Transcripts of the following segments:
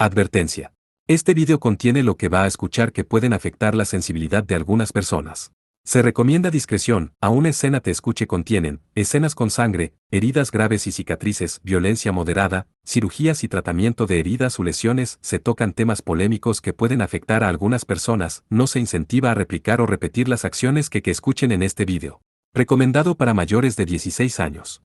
Advertencia. Este video contiene lo que va a escuchar que pueden afectar la sensibilidad de algunas personas. Se recomienda discreción, a una escena te escuche contienen, escenas con sangre, heridas graves y cicatrices, violencia moderada, cirugías y tratamiento de heridas o lesiones, se tocan temas polémicos que pueden afectar a algunas personas, no se incentiva a replicar o repetir las acciones que escuchen en este video. Recomendado para mayores de 16 años.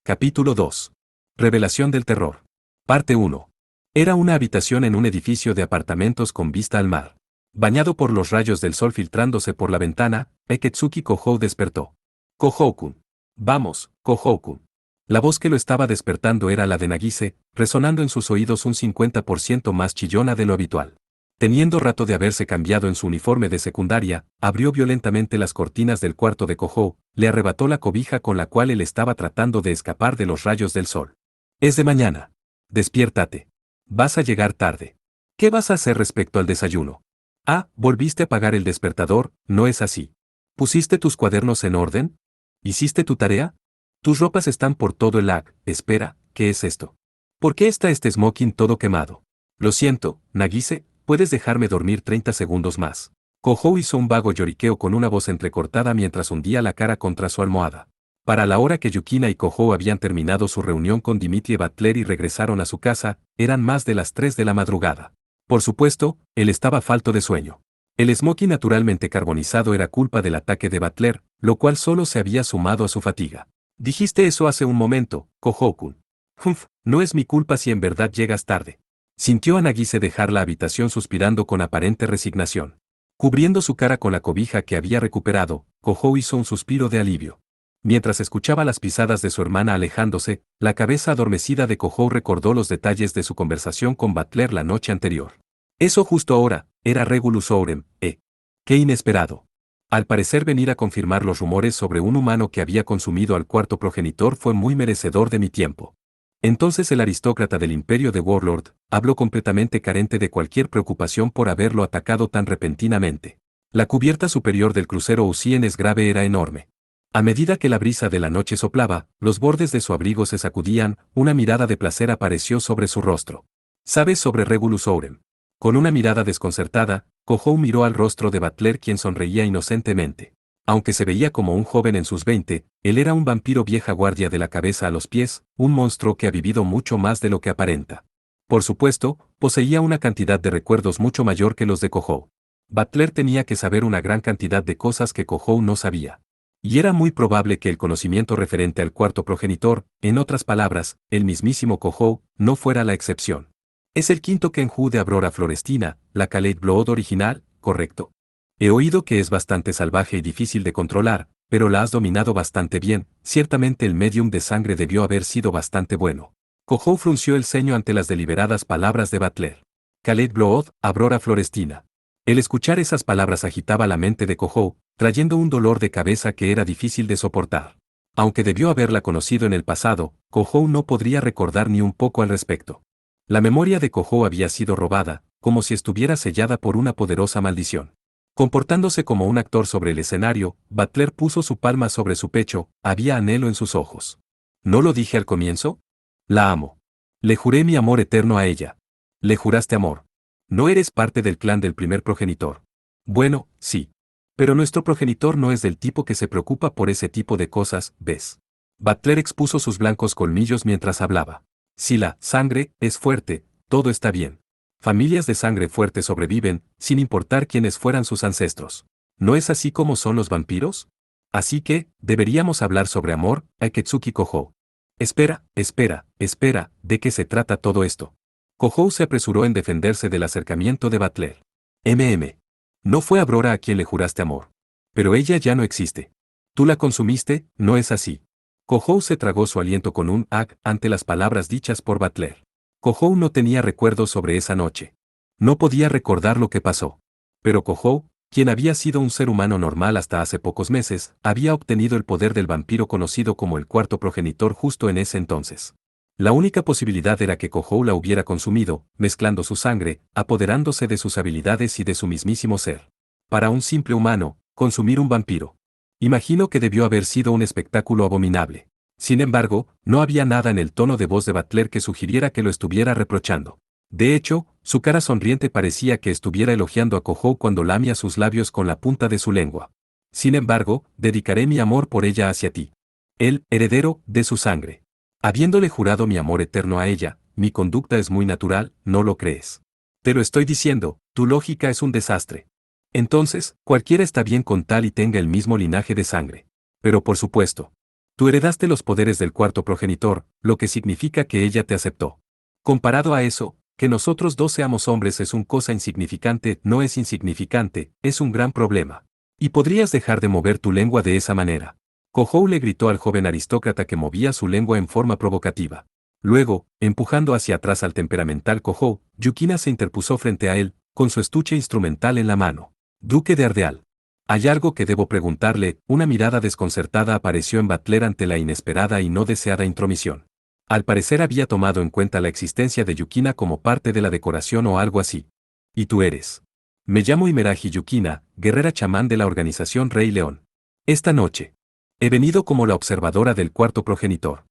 Capítulo 2. Revelación del terror. Parte 1. Era una habitación en un edificio de apartamentos con vista al mar. Bañado por los rayos del sol filtrándose por la ventana, Akatsuki Kohou despertó. Kohou-kun. Vamos, Kohou-kun. La voz que lo estaba despertando era la de Nagise, resonando en sus oídos un 50% más chillona de lo habitual. Teniendo rato de haberse cambiado en su uniforme de secundaria, abrió violentamente las cortinas del cuarto de Kohou, le arrebató la cobija con la cual él estaba tratando de escapar de los rayos del sol. Es de mañana. Despiértate. Vas a llegar tarde. ¿Qué vas a hacer respecto al desayuno? Ah, volviste a apagar el despertador, ¿no es así? ¿Pusiste tus cuadernos en orden? ¿Hiciste tu tarea? Tus ropas están por todo el lag. Espera, ¿qué es esto? ¿Por qué está este smoking todo quemado? Lo siento, Nagise, ¿puedes dejarme dormir 30 segundos más? Kohou hizo un vago lloriqueo con una voz entrecortada mientras hundía la cara contra su almohada. Para la hora que Yukina y Kohou habían terminado su reunión con Dimitri Butler y regresaron a su casa, eran más de las 3 de la madrugada. Por supuesto, él estaba falto de sueño. El smoking naturalmente carbonizado era culpa del ataque de Butler, lo cual solo se había sumado a su fatiga. Dijiste eso hace un momento, Kohou-kun. No es mi culpa si en verdad llegas tarde. Sintió a Nagise dejar la habitación suspirando con aparente resignación. Cubriendo su cara con la cobija que había recuperado, Kohou hizo un suspiro de alivio. Mientras escuchaba las pisadas de su hermana alejándose, la cabeza adormecida de Kohou recordó los detalles de su conversación con Butler la noche anterior. Eso justo ahora, era Regulus Ourem, ¡Qué inesperado! Al parecer venir a confirmar los rumores sobre un humano que había consumido al cuarto progenitor fue muy merecedor de mi tiempo. Entonces el aristócrata del imperio de Warlord habló completamente carente de cualquier preocupación por haberlo atacado tan repentinamente. La cubierta superior del crucero Usien grave era enorme. A medida que la brisa de la noche soplaba, los bordes de su abrigo se sacudían, una mirada de placer apareció sobre su rostro. ¿Sabes sobre Regulus Ourem? Con una mirada desconcertada, Kohou miró al rostro de Butler quien sonreía inocentemente. Aunque se veía como un joven en sus 20, él era un vampiro vieja guardia de la cabeza a los pies, un monstruo que ha vivido mucho más de lo que aparenta. Por supuesto, poseía una cantidad de recuerdos mucho mayor que los de Kohou. Butler tenía que saber una gran cantidad de cosas que Kohou no sabía. Y era muy probable que el conocimiento referente al cuarto progenitor, en otras palabras, el mismísimo Kohou, no fuera la excepción. Es el quinto Kenju de Aurora Florestina, la Kaleid Blood original, ¿correcto? He oído que es bastante salvaje y difícil de controlar, pero la has dominado bastante bien, ciertamente el medium de sangre debió haber sido bastante bueno. Kohou frunció el ceño ante las deliberadas palabras de Butler. Kaleid Blood, Aurora Florestina. El escuchar esas palabras agitaba la mente de Kohou, trayendo un dolor de cabeza que era difícil de soportar. Aunque debió haberla conocido en el pasado, Kohou no podría recordar ni un poco al respecto. La memoria de Kohou había sido robada, como si estuviera sellada por una poderosa maldición. Comportándose como un actor sobre el escenario, Butler puso su palma sobre su pecho, había anhelo en sus ojos. ¿No lo dije al comienzo? La amo. Le juré mi amor eterno a ella. ¿Le juraste amor? No eres parte del clan del primer progenitor. Bueno, sí. Pero nuestro progenitor no es del tipo que se preocupa por ese tipo de cosas, ¿ves? Butler expuso sus blancos colmillos mientras hablaba. Si la sangre es fuerte, todo está bien. Familias de sangre fuerte sobreviven, sin importar quiénes fueran sus ancestros. ¿No es así como son los vampiros? Así que, deberíamos hablar sobre amor, Akatsuki Kohou. Espera, ¿de qué se trata todo esto? Kohou se apresuró en defenderse del acercamiento de Butler. No fue Aurora a quien le juraste amor. Pero ella ya no existe. Tú la consumiste, ¿no es así? Kohou se tragó su aliento con un ag ante las palabras dichas por Butler. Kohou no tenía recuerdos sobre esa noche. No podía recordar lo que pasó. Pero Kohou, quien había sido un ser humano normal hasta hace pocos meses, había obtenido el poder del vampiro conocido como el cuarto progenitor justo en ese entonces. La única posibilidad era que Kohou la hubiera consumido, mezclando su sangre, apoderándose de sus habilidades y de su mismísimo ser. Para un simple humano, consumir un vampiro. Imagino que debió haber sido un espectáculo abominable. Sin embargo, no había nada en el tono de voz de Butler que sugiriera que lo estuviera reprochando. De hecho, su cara sonriente parecía que estuviera elogiando a Kojou cuando lamía sus labios con la punta de su lengua. Sin embargo, dedicaré mi amor por ella hacia ti. El heredero de su sangre. Habiéndole jurado mi amor eterno a ella, mi conducta es muy natural, ¿no lo crees? Te lo estoy diciendo, tu lógica es un desastre. Entonces, cualquiera está bien con tal y tenga el mismo linaje de sangre. Pero por supuesto, tú heredaste los poderes del cuarto progenitor, lo que significa que ella te aceptó. Comparado a eso, que nosotros dos seamos hombres es una cosa insignificante, no es insignificante, es un gran problema. Y podrías dejar de mover tu lengua de esa manera. Kojou le gritó al joven aristócrata que movía su lengua en forma provocativa. Luego, empujando hacia atrás al temperamental Kojou, Yukina se interpuso frente a él, con su estuche instrumental en la mano. Duque de Ardeal. Hay algo que debo preguntarle, una mirada desconcertada apareció en Butler ante la inesperada y no deseada intromisión. Al parecer había tomado en cuenta la existencia de Yukina como parte de la decoración o algo así. ¿Y tú eres? Me llamo Imeraji Yukina, guerrera chamán de la organización Rey León. Esta noche. He venido como la observadora del cuarto progenitor.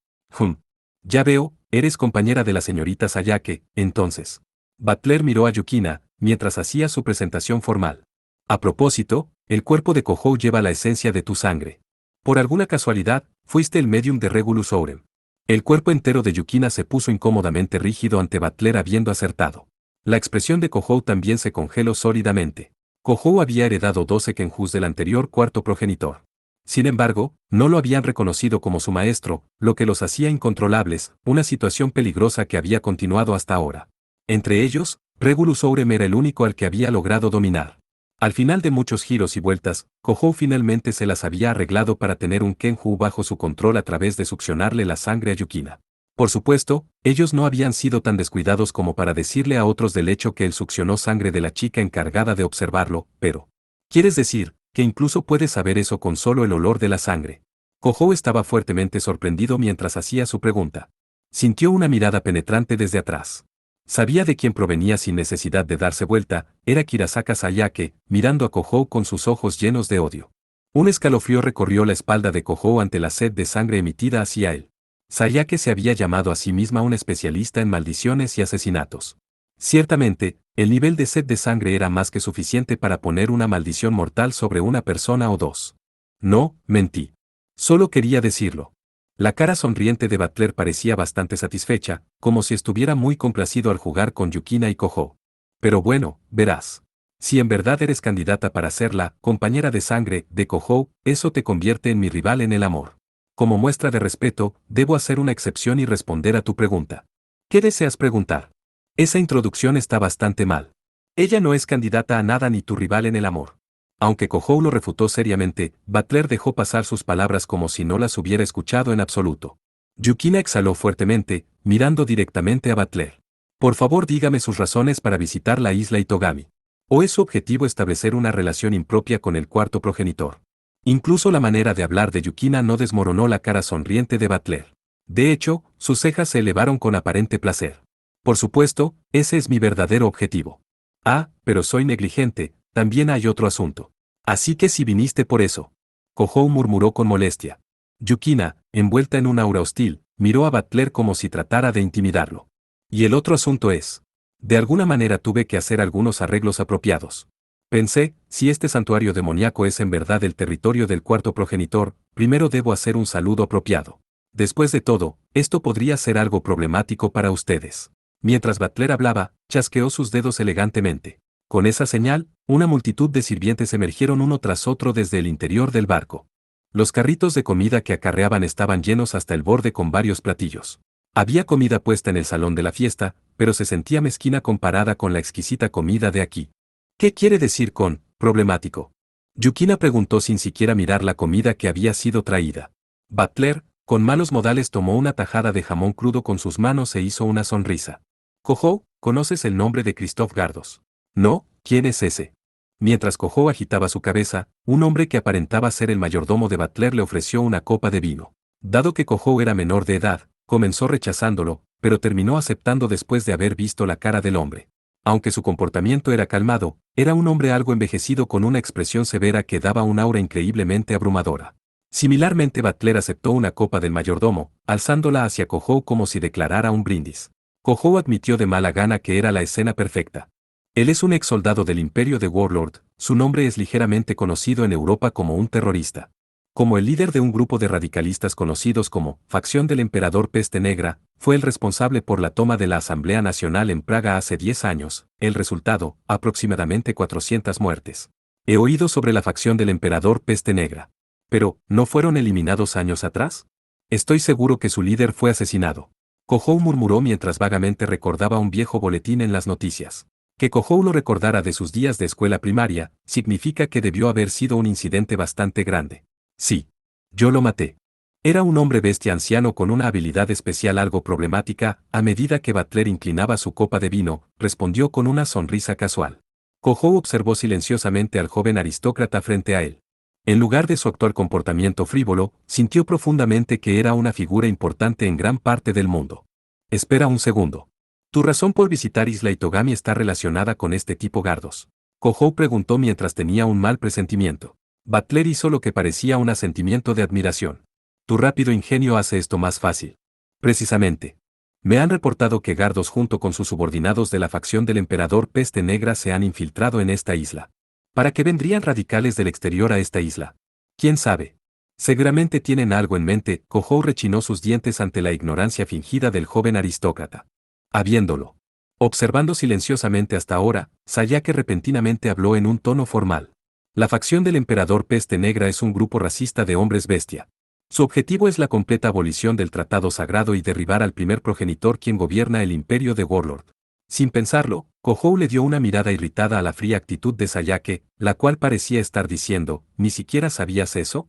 Ya veo, eres compañera de la señorita Sayake, entonces. Butler miró a Yukina, mientras hacía su presentación formal. A propósito, el cuerpo de Kojou lleva la esencia de tu sangre. Por alguna casualidad, fuiste el medium de Regulus Ourem. El cuerpo entero de Yukina se puso incómodamente rígido ante Butler habiendo acertado. La expresión de Kojou también se congeló sólidamente. Kojou había heredado 12 Kenjus del anterior cuarto progenitor. Sin embargo, no lo habían reconocido como su maestro, lo que los hacía incontrolables, una situación peligrosa que había continuado hasta ahora. Entre ellos, Regulus Ourem era el único al que había logrado dominar. Al final de muchos giros y vueltas, Kojou finalmente se las había arreglado para tener un Kenju bajo su control a través de succionarle la sangre a Yukina. Por supuesto, ellos no habían sido tan descuidados como para decirle a otros del hecho que él succionó sangre de la chica encargada de observarlo, pero... ¿Quieres decir que incluso puedes saber eso con solo el olor de la sangre? Kojou estaba fuertemente sorprendido mientras hacía su pregunta. Sintió una mirada penetrante desde atrás. Sabía de quién provenía sin necesidad de darse vuelta, era Kirasaka Sayake, mirando a Kojou con sus ojos llenos de odio. Un escalofrío recorrió la espalda de Kojou ante la sed de sangre emitida hacia él. Sayake se había llamado a sí misma una especialista en maldiciones y asesinatos. Ciertamente, el nivel de sed de sangre era más que suficiente para poner una maldición mortal sobre una persona o dos. No, mentí. Solo quería decirlo. La cara sonriente de Butler parecía bastante satisfecha, como si estuviera muy complacido al jugar con Yukina y Kojou. Pero bueno, verás. Si en verdad eres candidata para ser la compañera de sangre de Kojou, eso te convierte en mi rival en el amor. Como muestra de respeto, debo hacer una excepción y responder a tu pregunta. ¿Qué deseas preguntar? Esa introducción está bastante mal. Ella no es candidata a nada ni tu rival en el amor. Aunque Kojou lo refutó seriamente, Butler dejó pasar sus palabras como si no las hubiera escuchado en absoluto. Yukina exhaló fuertemente, mirando directamente a Butler. Por favor dígame sus razones para visitar la isla Itogami. ¿O es su objetivo establecer una relación impropia con el cuarto progenitor? Incluso la manera de hablar de Yukina no desmoronó la cara sonriente de Butler. De hecho, sus cejas se elevaron con aparente placer. Por supuesto, ese es mi verdadero objetivo. Ah, pero soy negligente, también hay otro asunto. Así que si viniste por eso. Kojou murmuró con molestia. Yukina, envuelta en un aura hostil, miró a Butler como si tratara de intimidarlo. Y el otro asunto es. De alguna manera tuve que hacer algunos arreglos apropiados. Pensé, si este santuario demoníaco es en verdad el territorio del cuarto progenitor, primero debo hacer un saludo apropiado. Después de todo, esto podría ser algo problemático para ustedes. Mientras Butler hablaba, chasqueó sus dedos elegantemente. Con esa señal, una multitud de sirvientes emergieron uno tras otro desde el interior del barco. Los carritos de comida que acarreaban estaban llenos hasta el borde con varios platillos. Había comida puesta en el salón de la fiesta, pero se sentía mezquina comparada con la exquisita comida de aquí. ¿Qué quiere decir con problemático? Yukina preguntó sin siquiera mirar la comida que había sido traída. Butler, con malos modales, tomó una tajada de jamón crudo con sus manos e hizo una sonrisa. Kojou, ¿conoces el nombre de Christoph Gardos? No, ¿quién es ese? Mientras Kojou agitaba su cabeza, un hombre que aparentaba ser el mayordomo de Butler le ofreció una copa de vino. Dado que Kojou era menor de edad, comenzó rechazándolo, pero terminó aceptando después de haber visto la cara del hombre. Aunque su comportamiento era calmado, era un hombre algo envejecido con una expresión severa que daba un aura increíblemente abrumadora. Similarmente, Butler aceptó una copa del mayordomo, alzándola hacia Kojou como si declarara un brindis. Kojou admitió de mala gana que era la escena perfecta. Él es un ex soldado del imperio de Warlord, su nombre es ligeramente conocido en Europa como un terrorista. Como el líder de un grupo de radicalistas conocidos como Facción del Emperador Peste Negra, fue el responsable por la toma de la Asamblea Nacional en Praga hace 10 años, el resultado, aproximadamente 400 muertes. He oído sobre la Facción del Emperador Peste Negra. Pero, ¿no fueron eliminados años atrás? Estoy seguro que su líder fue asesinado. Kojou murmuró mientras vagamente recordaba un viejo boletín en las noticias. Que Kojou lo recordara de sus días de escuela primaria, significa que debió haber sido un incidente bastante grande. Sí. Yo lo maté. Era un hombre bestia anciano con una habilidad especial algo problemática, a medida que Butler inclinaba su copa de vino, respondió con una sonrisa casual. Kojou observó silenciosamente al joven aristócrata frente a él. En lugar de su actual comportamiento frívolo, sintió profundamente que era una figura importante en gran parte del mundo. Espera un segundo. ¿Tu razón por visitar Isla Itogami está relacionada con este tipo Gardos? Kojou preguntó mientras tenía un mal presentimiento. Butler hizo lo que parecía un asentimiento de admiración. Tu rápido ingenio hace esto más fácil. Precisamente. Me han reportado que Gardos junto con sus subordinados de la facción del Emperador Peste Negra se han infiltrado en esta isla. ¿Para qué vendrían radicales del exterior a esta isla? ¿Quién sabe? Seguramente tienen algo en mente. Kojou rechinó sus dientes ante la ignorancia fingida del joven aristócrata. Habiéndolo observando silenciosamente hasta ahora, Sayake repentinamente habló en un tono formal. La facción del Emperador Peste Negra es un grupo racista de hombres bestia. Su objetivo es la completa abolición del Tratado Sagrado y derribar al primer progenitor quien gobierna el imperio de Warlord. Sin pensarlo, Kojou le dio una mirada irritada a la fría actitud de Sayake, la cual parecía estar diciendo, ¿ni siquiera sabías eso?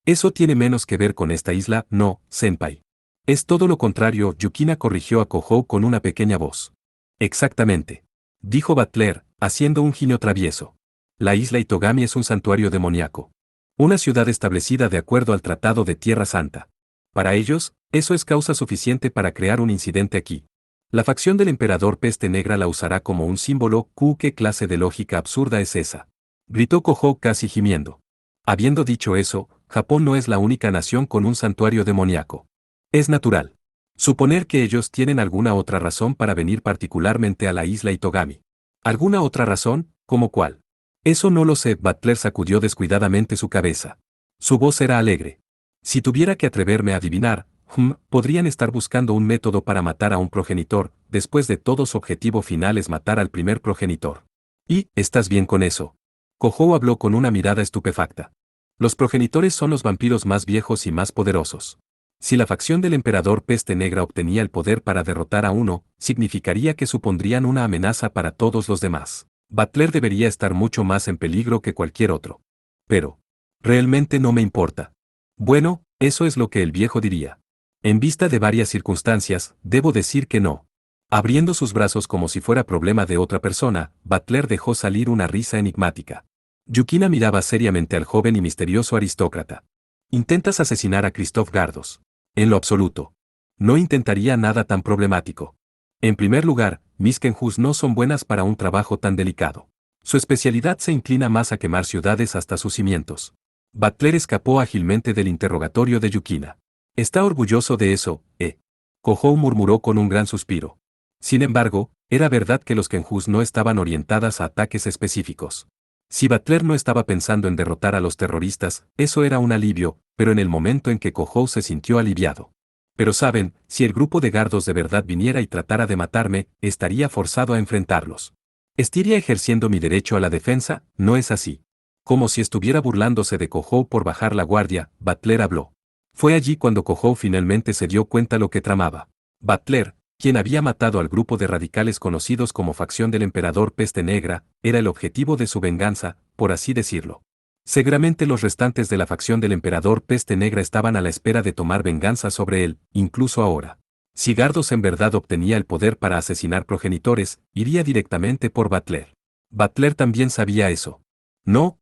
Eso tiene menos que ver con esta isla, no, senpai. Es todo lo contrario, Yukina corrigió a Kojou con una pequeña voz. Exactamente. Dijo Butler, haciendo un guiño travieso. La isla Itogami es un santuario demoníaco. Una ciudad establecida de acuerdo al Tratado de Tierra Santa. Para ellos, eso es causa suficiente para crear un incidente aquí. La facción del Emperador Peste Negra la usará como un símbolo. ¿Qué clase de lógica absurda es esa? Gritó Kojou casi gimiendo. Habiendo dicho eso, Japón no es la única nación con un santuario demoníaco. Es natural suponer que ellos tienen alguna otra razón para venir particularmente a la isla Itogami. ¿Alguna otra razón? ¿Cómo cuál? Eso no lo sé. Butler sacudió descuidadamente su cabeza. Su voz era alegre. Si tuviera que atreverme a adivinar, podrían estar buscando un método para matar a un progenitor, después de todo su objetivo final es matar al primer progenitor. ¿Y, estás bien con eso? Kojou habló con una mirada estupefacta. Los progenitores son los vampiros más viejos y más poderosos. Si la facción del Emperador Peste Negra obtenía el poder para derrotar a uno, significaría que supondrían una amenaza para todos los demás. Butler debería estar mucho más en peligro que cualquier otro. Pero, realmente no me importa. Bueno, eso es lo que el viejo diría. En vista de varias circunstancias, debo decir que no. Abriendo sus brazos como si fuera problema de otra persona, Butler dejó salir una risa enigmática. Yukina miraba seriamente al joven y misterioso aristócrata. ¿Intentas asesinar a Christoph Gardos? En lo absoluto. No intentaría nada tan problemático. En primer lugar, mis Kenjus no son buenas para un trabajo tan delicado. Su especialidad se inclina más a quemar ciudades hasta sus cimientos. Butler escapó ágilmente del interrogatorio de Yukina. ¿Está orgulloso de eso, Kojou murmuró con un gran suspiro. Sin embargo, era verdad que los Kenjus no estaban orientadas a ataques específicos. Si Butler no estaba pensando en derrotar a los terroristas, eso era un alivio, pero en el momento en que Kojou se sintió aliviado. Pero saben, si el grupo de Gardos de verdad viniera y tratara de matarme, estaría forzado a enfrentarlos. ¿Estaría ejerciendo mi derecho a la defensa? No es así. Como si estuviera burlándose de Kojou por bajar la guardia, Butler habló. Fue allí cuando Kojou finalmente se dio cuenta lo que tramaba. Butler, quien había matado al grupo de radicales conocidos como Facción del Emperador Peste Negra, era el objetivo de su venganza, por así decirlo. Seguramente los restantes de la facción del Emperador Peste Negra estaban a la espera de tomar venganza sobre él, incluso ahora. Si Gardos en verdad obtenía el poder para asesinar progenitores, iría directamente por Butler. Butler también sabía eso. No,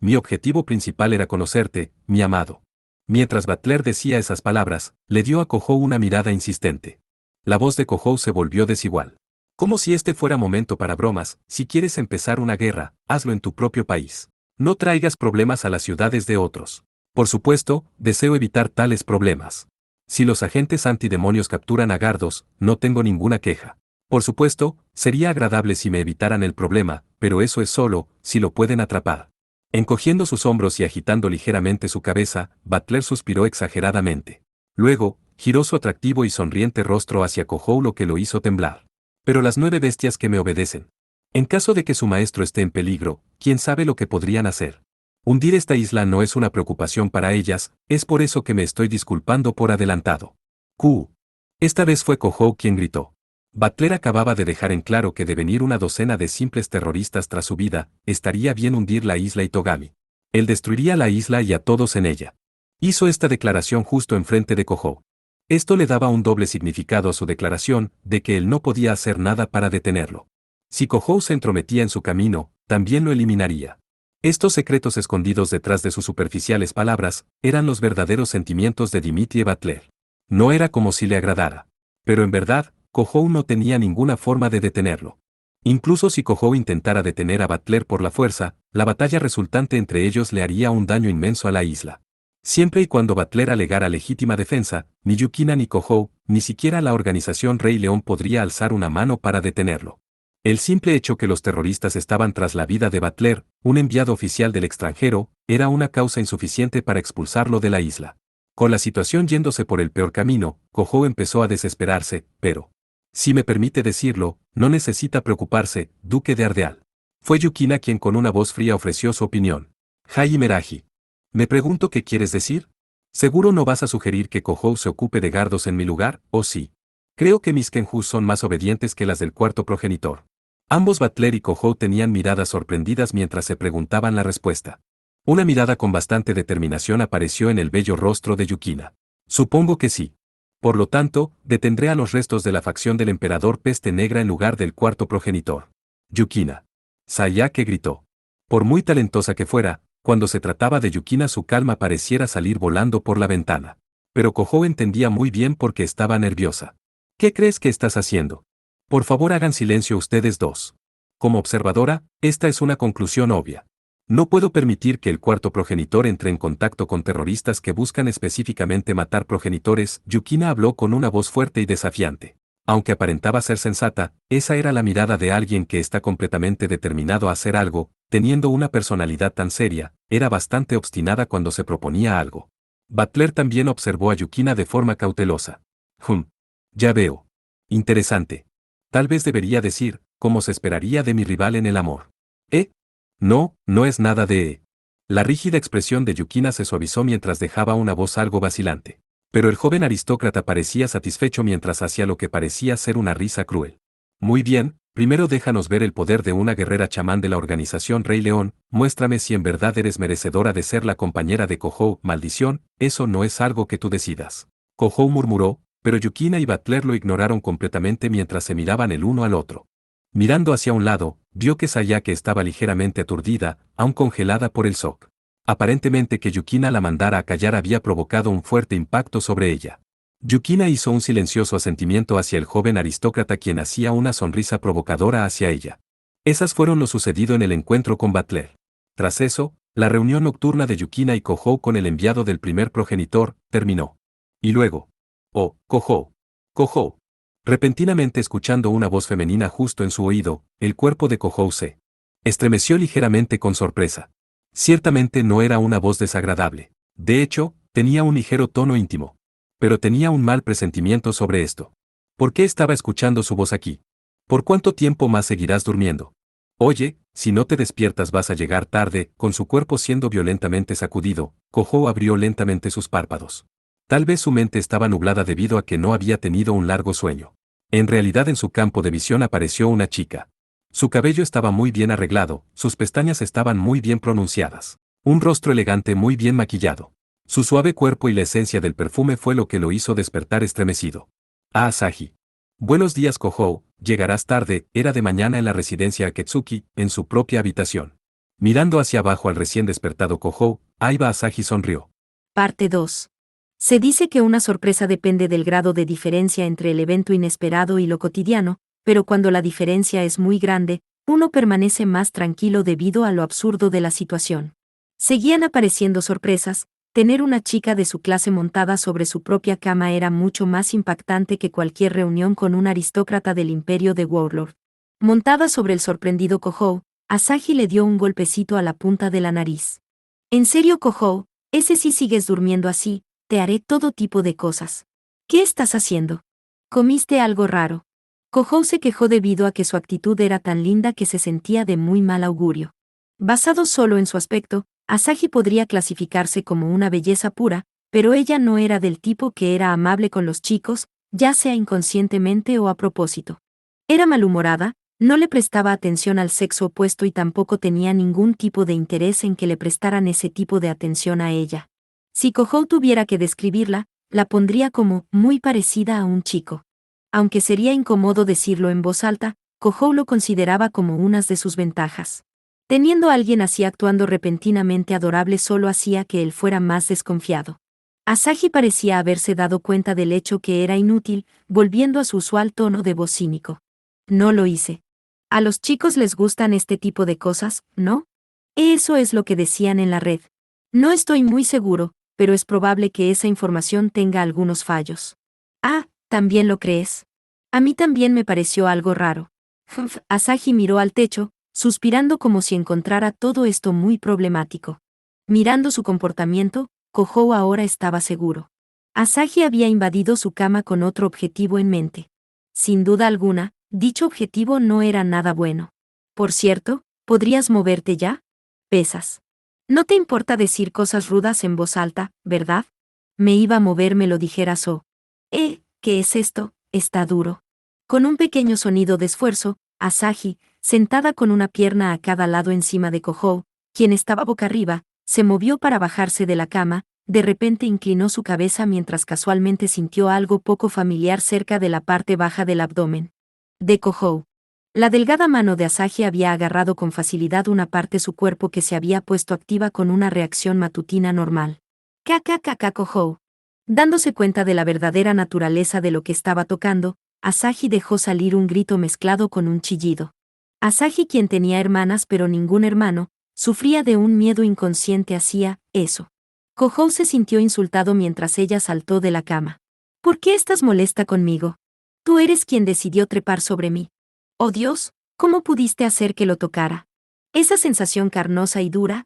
mi objetivo principal era conocerte, mi amado. Mientras Butler decía esas palabras, le dio a Kojou una mirada insistente. La voz de Kojou se volvió desigual. Como si este fuera momento para bromas, si quieres empezar una guerra, hazlo en tu propio país. No traigas problemas a las ciudades de otros. Por supuesto, deseo evitar tales problemas. Si los agentes antidemonios capturan a Gardos, no tengo ninguna queja. Por supuesto, sería agradable si me evitaran el problema, pero eso es solo, si lo pueden atrapar. Encogiendo sus hombros y agitando ligeramente su cabeza, Butler suspiró exageradamente. Luego, giró su atractivo y sonriente rostro hacia Cohou, lo que lo hizo temblar. Pero las 9 bestias que me obedecen. En caso de que su maestro esté en peligro, ¿quién sabe lo que podrían hacer? Hundir esta isla no es una preocupación para ellas, es por eso que me estoy disculpando por adelantado. Q. Esta vez fue Cohou quien gritó. Butler acababa de dejar en claro que de venir una docena de simples terroristas tras su vida, estaría bien hundir la isla Itogami. Él destruiría la isla y a todos en ella. Hizo esta declaración justo enfrente de Cohou. Esto le daba un doble significado a su declaración, de que él no podía hacer nada para detenerlo. Si Cohou se entrometía en su camino, también lo eliminaría. Estos secretos escondidos detrás de sus superficiales palabras, eran los verdaderos sentimientos de Dimitri Butler. No era como si le agradara. Pero en verdad, Cohou no tenía ninguna forma de detenerlo. Incluso si Cohou intentara detener a Butler por la fuerza, la batalla resultante entre ellos le haría un daño inmenso a la isla. Siempre y cuando Butler alegara legítima defensa, ni Yukina ni Cohou, ni siquiera la organización Rey León podría alzar una mano para detenerlo. El simple hecho que los terroristas estaban tras la vida de Butler, un enviado oficial del extranjero, era una causa insuficiente para expulsarlo de la isla. Con la situación yéndose por el peor camino, Cohou empezó a desesperarse, pero, si me permite decirlo, no necesita preocuparse, Duque de Ardeal. Fue Yukina quien con una voz fría ofreció su opinión. Hai Meraji. Me pregunto qué quieres decir. Seguro no vas a sugerir que Cohou se ocupe de Gardos en mi lugar, ¿o sí? Creo que mis Kenjus son más obedientes que las del cuarto progenitor. Ambos Butler y Cohou tenían miradas sorprendidas mientras se preguntaban la respuesta. Una mirada con bastante determinación apareció en el bello rostro de Yukina. Supongo que sí. Por lo tanto, detendré a los restos de la facción del emperador Peste Negra en lugar del cuarto progenitor. Yukina. Sayake gritó. Por muy talentosa que fuera, cuando se trataba de Yukina su calma pareciera salir volando por la ventana. Pero Cohou entendía muy bien por qué estaba nerviosa. ¿Qué crees que estás haciendo? Por favor hagan silencio ustedes dos. Como observadora, esta es una conclusión obvia. No puedo permitir que el cuarto progenitor entre en contacto con terroristas que buscan específicamente matar progenitores. Yukina habló con una voz fuerte y desafiante. Aunque aparentaba ser sensata, esa era la mirada de alguien que está completamente determinado a hacer algo, teniendo una personalidad tan seria, era bastante obstinada cuando se proponía algo. Butler también observó a Yukina de forma cautelosa. Ya veo. Interesante. Tal vez debería decir, como se esperaría de mi rival en el amor. No, no es nada de... La rígida expresión de Yukina se suavizó mientras dejaba una voz algo vacilante. Pero el joven aristócrata parecía satisfecho mientras hacía lo que parecía ser una risa cruel. Muy bien, primero déjanos ver el poder de una guerrera chamán de la organización Rey León, muéstrame si en verdad eres merecedora de ser la compañera de Cohou. Maldición, eso no es algo que tú decidas. Cohou murmuró, pero Yukina y Butler lo ignoraron completamente mientras se miraban el uno al otro. Mirando hacia un lado, vio que Sayake estaba ligeramente aturdida, aún congelada por el shock. Aparentemente que Yukina la mandara a callar había provocado un fuerte impacto sobre ella. Yukina hizo un silencioso asentimiento hacia el joven aristócrata quien hacía una sonrisa provocadora hacia ella. Esas fueron lo sucedido en el encuentro con Butler. Tras eso, la reunión nocturna de Yukina y Cohou con el enviado del primer progenitor, terminó. Y luego. Oh, Cohou. Cohou. Repentinamente escuchando una voz femenina justo en su oído, el cuerpo de Cohou se estremeció ligeramente con sorpresa. Ciertamente no era una voz desagradable. De hecho, tenía un ligero tono íntimo. Pero tenía un mal presentimiento sobre esto. ¿Por qué estaba escuchando su voz aquí? ¿Por cuánto tiempo más seguirás durmiendo? Oye, si no te despiertas vas a llegar tarde. Con su cuerpo siendo violentamente sacudido, Cohou abrió lentamente sus párpados. Tal vez su mente estaba nublada debido a que no había tenido un largo sueño. En realidad en su campo de visión apareció una chica. Su cabello estaba muy bien arreglado, sus pestañas estaban muy bien pronunciadas. Un rostro elegante muy bien maquillado. Su suave cuerpo y la esencia del perfume fue lo que lo hizo despertar estremecido. Ah, Asahi. Buenos días Cohou, llegarás tarde, era de mañana en la residencia Aketsuki, en su propia habitación. Mirando hacia abajo al recién despertado Cohou, Aiba Asahi sonrió. Parte 2. Se dice que una sorpresa depende del grado de diferencia entre el evento inesperado y lo cotidiano, pero cuando la diferencia es muy grande, uno permanece más tranquilo debido a lo absurdo de la situación. Seguían apareciendo sorpresas. Tener una chica de su clase montada sobre su propia cama era mucho más impactante que cualquier reunión con un aristócrata del imperio de Warlord. Montada sobre el sorprendido Kohou, Asahi le dio un golpecito a la punta de la nariz. «¿En serio, Kohou? Ese sí sigues durmiendo así, te haré todo tipo de cosas. ¿Qué estás haciendo? ¿Comiste algo raro?» Kohou se quejó debido a que su actitud era tan linda que se sentía de muy mal augurio. Basado solo en su aspecto, Asahi podría clasificarse como una belleza pura, pero ella no era del tipo que era amable con los chicos, ya sea inconscientemente o a propósito. Era malhumorada, no le prestaba atención al sexo opuesto y tampoco tenía ningún tipo de interés en que le prestaran ese tipo de atención a ella. Si Kohou tuviera que describirla, la pondría como muy parecida a un chico. Aunque sería incómodo decirlo en voz alta, Kohou lo consideraba como una de sus ventajas. Teniendo a alguien así actuando repentinamente adorable solo hacía que él fuera más desconfiado. Asahi parecía haberse dado cuenta del hecho que era inútil, volviendo a su usual tono de voz cínico. No lo hice. A los chicos les gustan este tipo de cosas, ¿no? Eso es lo que decían en la red. No estoy muy seguro, pero es probable que esa información tenga algunos fallos. Ah, ¿también lo crees? A mí también me pareció algo raro. Asahi miró al techo, suspirando como si encontrara todo esto muy problemático. Mirando su comportamiento, Kohou ahora estaba seguro. Asahi había invadido su cama con otro objetivo en mente. Sin duda alguna, dicho objetivo no era nada bueno. Por cierto, ¿podrías moverte ya? Pesas. No te importa decir cosas rudas en voz alta, ¿verdad? Me iba a mover, me lo dijera So. ¿Qué es esto? Está duro. Con un pequeño sonido de esfuerzo, Asahi, sentada con una pierna a cada lado encima de Kohou, quien estaba boca arriba, se movió para bajarse de la cama. De repente inclinó su cabeza mientras casualmente sintió algo poco familiar cerca de la parte baja del abdomen de Kohou. La delgada mano de Asahi había agarrado con facilidad una parte de su cuerpo que se había puesto activa con una reacción matutina normal. Kohou. Dándose cuenta de la verdadera naturaleza de lo que estaba tocando, Asahi dejó salir un grito mezclado con un chillido. Asahi, quien tenía hermanas pero ningún hermano, sufría de un miedo inconsciente hacia eso. Kohou se sintió insultado mientras ella saltó de la cama. ¿Por qué estás molesta conmigo? Tú eres quien decidió trepar sobre mí. Oh Dios, ¿cómo pudiste hacer que lo tocara? Esa sensación carnosa y dura,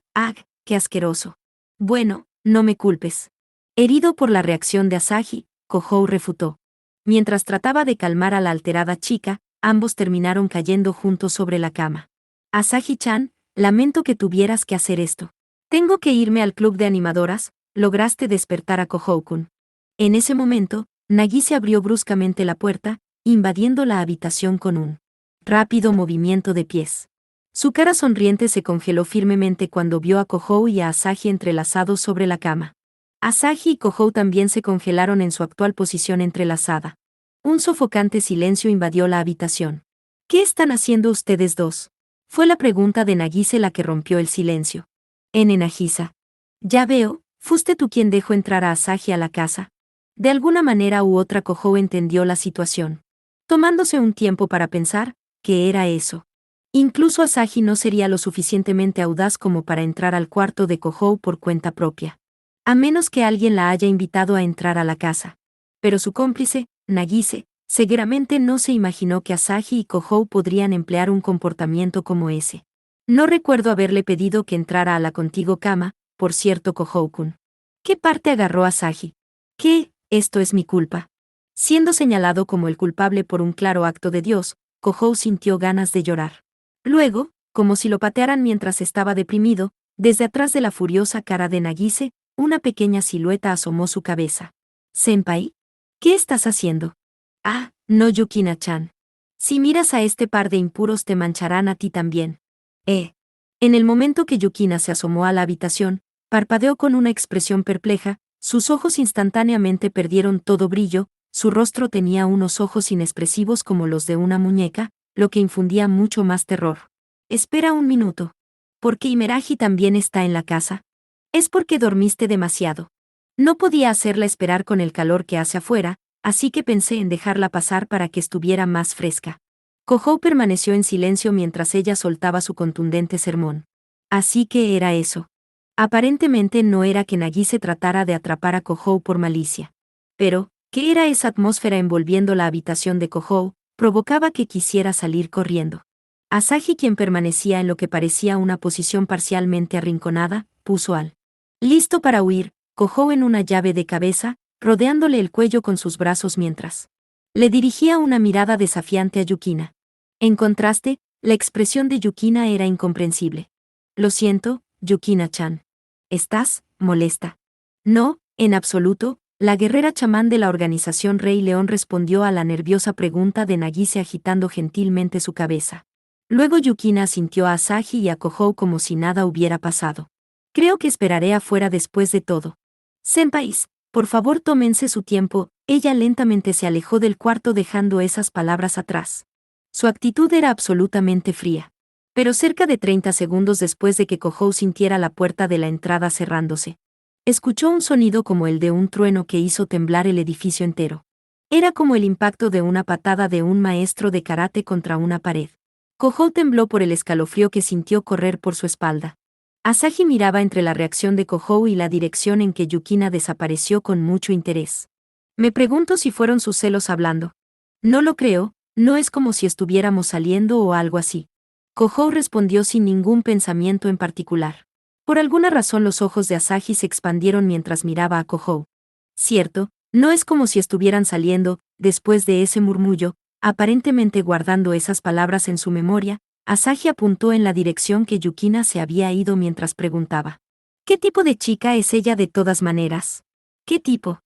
qué asqueroso. Bueno, no me culpes. Herido por la reacción de Asahi, Kohou refutó. Mientras trataba de calmar a la alterada chica, ambos terminaron cayendo juntos sobre la cama. Asahi-chan, lamento que tuvieras que hacer esto. Tengo que irme al club de animadoras. Lograste despertar a Kohou-kun. En ese momento, Nagise abrió bruscamente la puerta, invadiendo la habitación con un rápido movimiento de pies. Su cara sonriente se congeló firmemente cuando vio a Kohou y a Asahi entrelazados sobre la cama. Asahi y Kohou también se congelaron en su actual posición entrelazada. Un sofocante silencio invadió la habitación. ¿Qué están haciendo ustedes dos? Fue la pregunta de Nagise la que rompió el silencio. Nagisa. Ya veo, fuiste tú quien dejó entrar a Asahi a la casa. De alguna manera u otra Kohou entendió la situación. Tomándose un tiempo para pensar, ¿qué era eso? Incluso Asahi no sería lo suficientemente audaz como para entrar al cuarto de Kohou por cuenta propia. A menos que alguien la haya invitado a entrar a la casa. Pero su cómplice, Nagise, seguramente no se imaginó que Asahi y Kohou podrían emplear un comportamiento como ese. No recuerdo haberle pedido que entrara a la contigo cama, por cierto, Kohou-kun. ¿Qué parte agarró Asahi? ¿Qué? Esto es mi culpa. Siendo señalado como el culpable por un claro acto de Dios, Kohou sintió ganas de llorar. Luego, como si lo patearan mientras estaba deprimido, desde atrás de la furiosa cara de Nagise, una pequeña silueta asomó su cabeza. «Senpai, ¿qué estás haciendo?» No, Yukina-chan. Si miras a este par de impuros te mancharán a ti también. En el momento que Yukina se asomó a la habitación, parpadeó con una expresión perpleja, sus ojos instantáneamente perdieron todo brillo, su rostro tenía unos ojos inexpresivos como los de una muñeca, lo que infundía mucho más terror. Espera un minuto. ¿Por qué Imeraji también está en la casa? Es porque dormiste demasiado. No podía hacerla esperar con el calor que hace afuera, así que pensé en dejarla pasar para que estuviera más fresca. Kohou permaneció en silencio mientras ella soltaba su contundente sermón. Así que era eso. Aparentemente no era que Nagise tratara de atrapar a Kohou por malicia. Pero, ¿qué era esa atmósfera envolviendo la habitación de Kohou? Provocaba que quisiera salir corriendo. Asahi, quien permanecía en lo que parecía una posición parcialmente arrinconada, puso al listo para huir, Kohou en una llave de cabeza, rodeándole el cuello con sus brazos mientras le dirigía una mirada desafiante a Yukina. En contraste, la expresión de Yukina era incomprensible. Lo siento, Yukina-chan. ¿Estás molesta? No, en absoluto. La guerrera chamán de la organización Rey León respondió a la nerviosa pregunta de Nagise agitando gentilmente su cabeza. Luego Yukina asintió a Asahi y a Kohou como si nada hubiera pasado. Creo que esperaré afuera después de todo. Senpais, por favor tómense su tiempo. Ella lentamente se alejó del cuarto dejando esas palabras atrás. Su actitud era absolutamente fría. Pero cerca de 30 segundos después de que Kohou sintiera la puerta de la entrada cerrándose, escuchó un sonido como el de un trueno que hizo temblar el edificio entero. Era como el impacto de una patada de un maestro de karate contra una pared. Kohou tembló por el escalofrío que sintió correr por su espalda. Asahi miraba entre la reacción de Kohou y la dirección en que Yukina desapareció con mucho interés. Me pregunto si fueron sus celos hablando. No lo creo, no es como si estuviéramos saliendo o algo así. Kohou respondió sin ningún pensamiento en particular. Por alguna razón los ojos de Asahi se expandieron mientras miraba a Kohou. Cierto, no es como si estuvieran saliendo. Después de ese murmullo, aparentemente guardando esas palabras en su memoria, Asahi apuntó en la dirección que Yukina se había ido mientras preguntaba. ¿Qué tipo de chica es ella de todas maneras? ¿Qué tipo?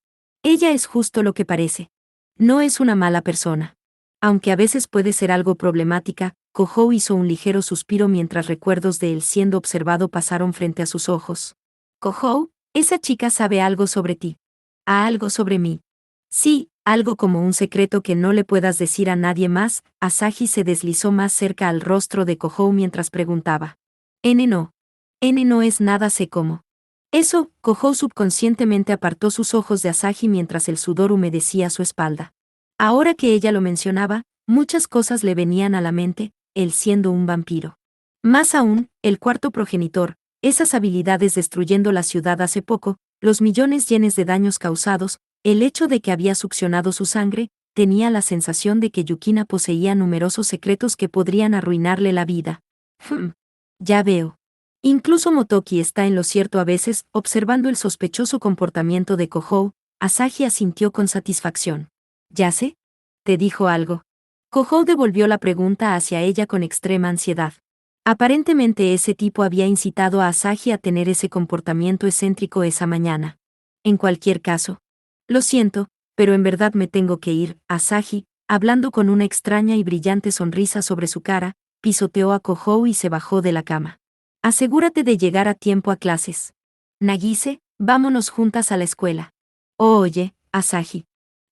Ella es justo lo que parece. No es una mala persona. Aunque a veces puede ser algo problemática, Kohou hizo un ligero suspiro mientras recuerdos de él siendo observado pasaron frente a sus ojos. Kohou, esa chica sabe algo sobre ti. ¿A algo sobre mí? Sí, algo como un secreto que no le puedas decir a nadie más. Asahi se deslizó más cerca al rostro de Kohou mientras preguntaba. No. No es nada, sé cómo. Eso. Kohou subconscientemente apartó sus ojos de Asahi mientras el sudor humedecía su espalda. Ahora que ella lo mencionaba, muchas cosas le venían a la mente, él siendo un vampiro. Más aún, el cuarto progenitor, esas habilidades destruyendo la ciudad hace poco, los millones yenes de daños causados, el hecho de que había succionado su sangre, tenía la sensación de que Yukina poseía numerosos secretos que podrían arruinarle la vida. Ya veo. Incluso Motoki está en lo cierto a veces, observando el sospechoso comportamiento de Kohou, Asahi asintió con satisfacción. ¿Ya sé? ¿Te dijo algo? Kohou devolvió la pregunta hacia ella con extrema ansiedad. Aparentemente ese tipo había incitado a Asahi a tener ese comportamiento excéntrico esa mañana. En cualquier caso. Lo siento, pero en verdad me tengo que ir. Asahi, hablando con una extraña y brillante sonrisa sobre su cara, pisoteó a Kohou y se bajó de la cama. Asegúrate de llegar a tiempo a clases. Nagise, vámonos juntas a la escuela. Oh, oye, Asahi.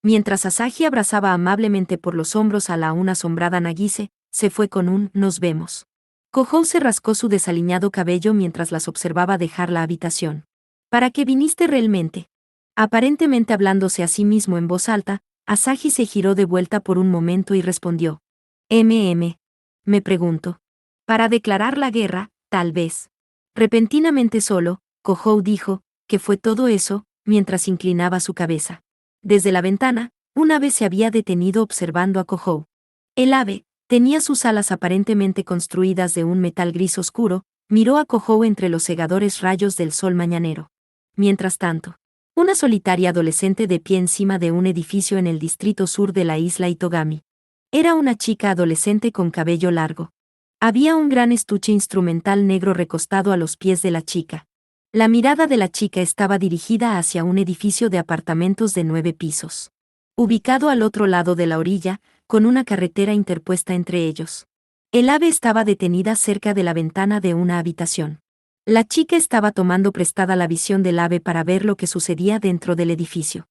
Mientras Asahi abrazaba amablemente por los hombros a la aún asombrada Nagise, se fue con un «nos vemos». Kohou se rascó su desaliñado cabello mientras las observaba dejar la habitación. ¿Para qué viniste realmente? Aparentemente hablándose a sí mismo en voz alta, Asahi se giró de vuelta por un momento y respondió. Me pregunto. Para declarar la guerra, tal vez. Repentinamente solo, Kohou dijo, que fue todo eso, mientras inclinaba su cabeza. Desde la ventana, un ave se había detenido observando a Kohou. El ave, tenía sus alas aparentemente construidas de un metal gris oscuro, miró a Kohou entre los cegadores rayos del sol mañanero. Mientras tanto, una solitaria adolescente de pie encima de un edificio en el distrito sur de la isla Itogami. Era una chica adolescente con cabello largo. Había un gran estuche instrumental negro recostado a los pies de la chica. La mirada de la chica estaba dirigida hacia un edificio de apartamentos de 9 pisos. Ubicado al otro lado de la orilla, con una carretera interpuesta entre ellos. El ave estaba detenida cerca de la ventana de una habitación. La chica estaba tomando prestada la visión del ave para ver lo que sucedía dentro del edificio.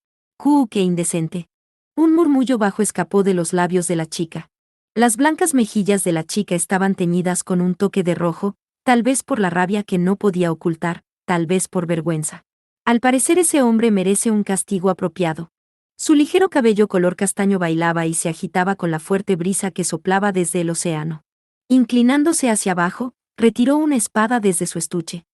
¡Qué indecente! Un murmullo bajo escapó de los labios de la chica. Las blancas mejillas de la chica estaban teñidas con un toque de rojo, tal vez por la rabia que no podía ocultar, tal vez por vergüenza. Al parecer ese hombre merece un castigo apropiado. Su ligero cabello color castaño bailaba y se agitaba con la fuerte brisa que soplaba desde el océano. Inclinándose hacia abajo, retiró una espada desde su estuche.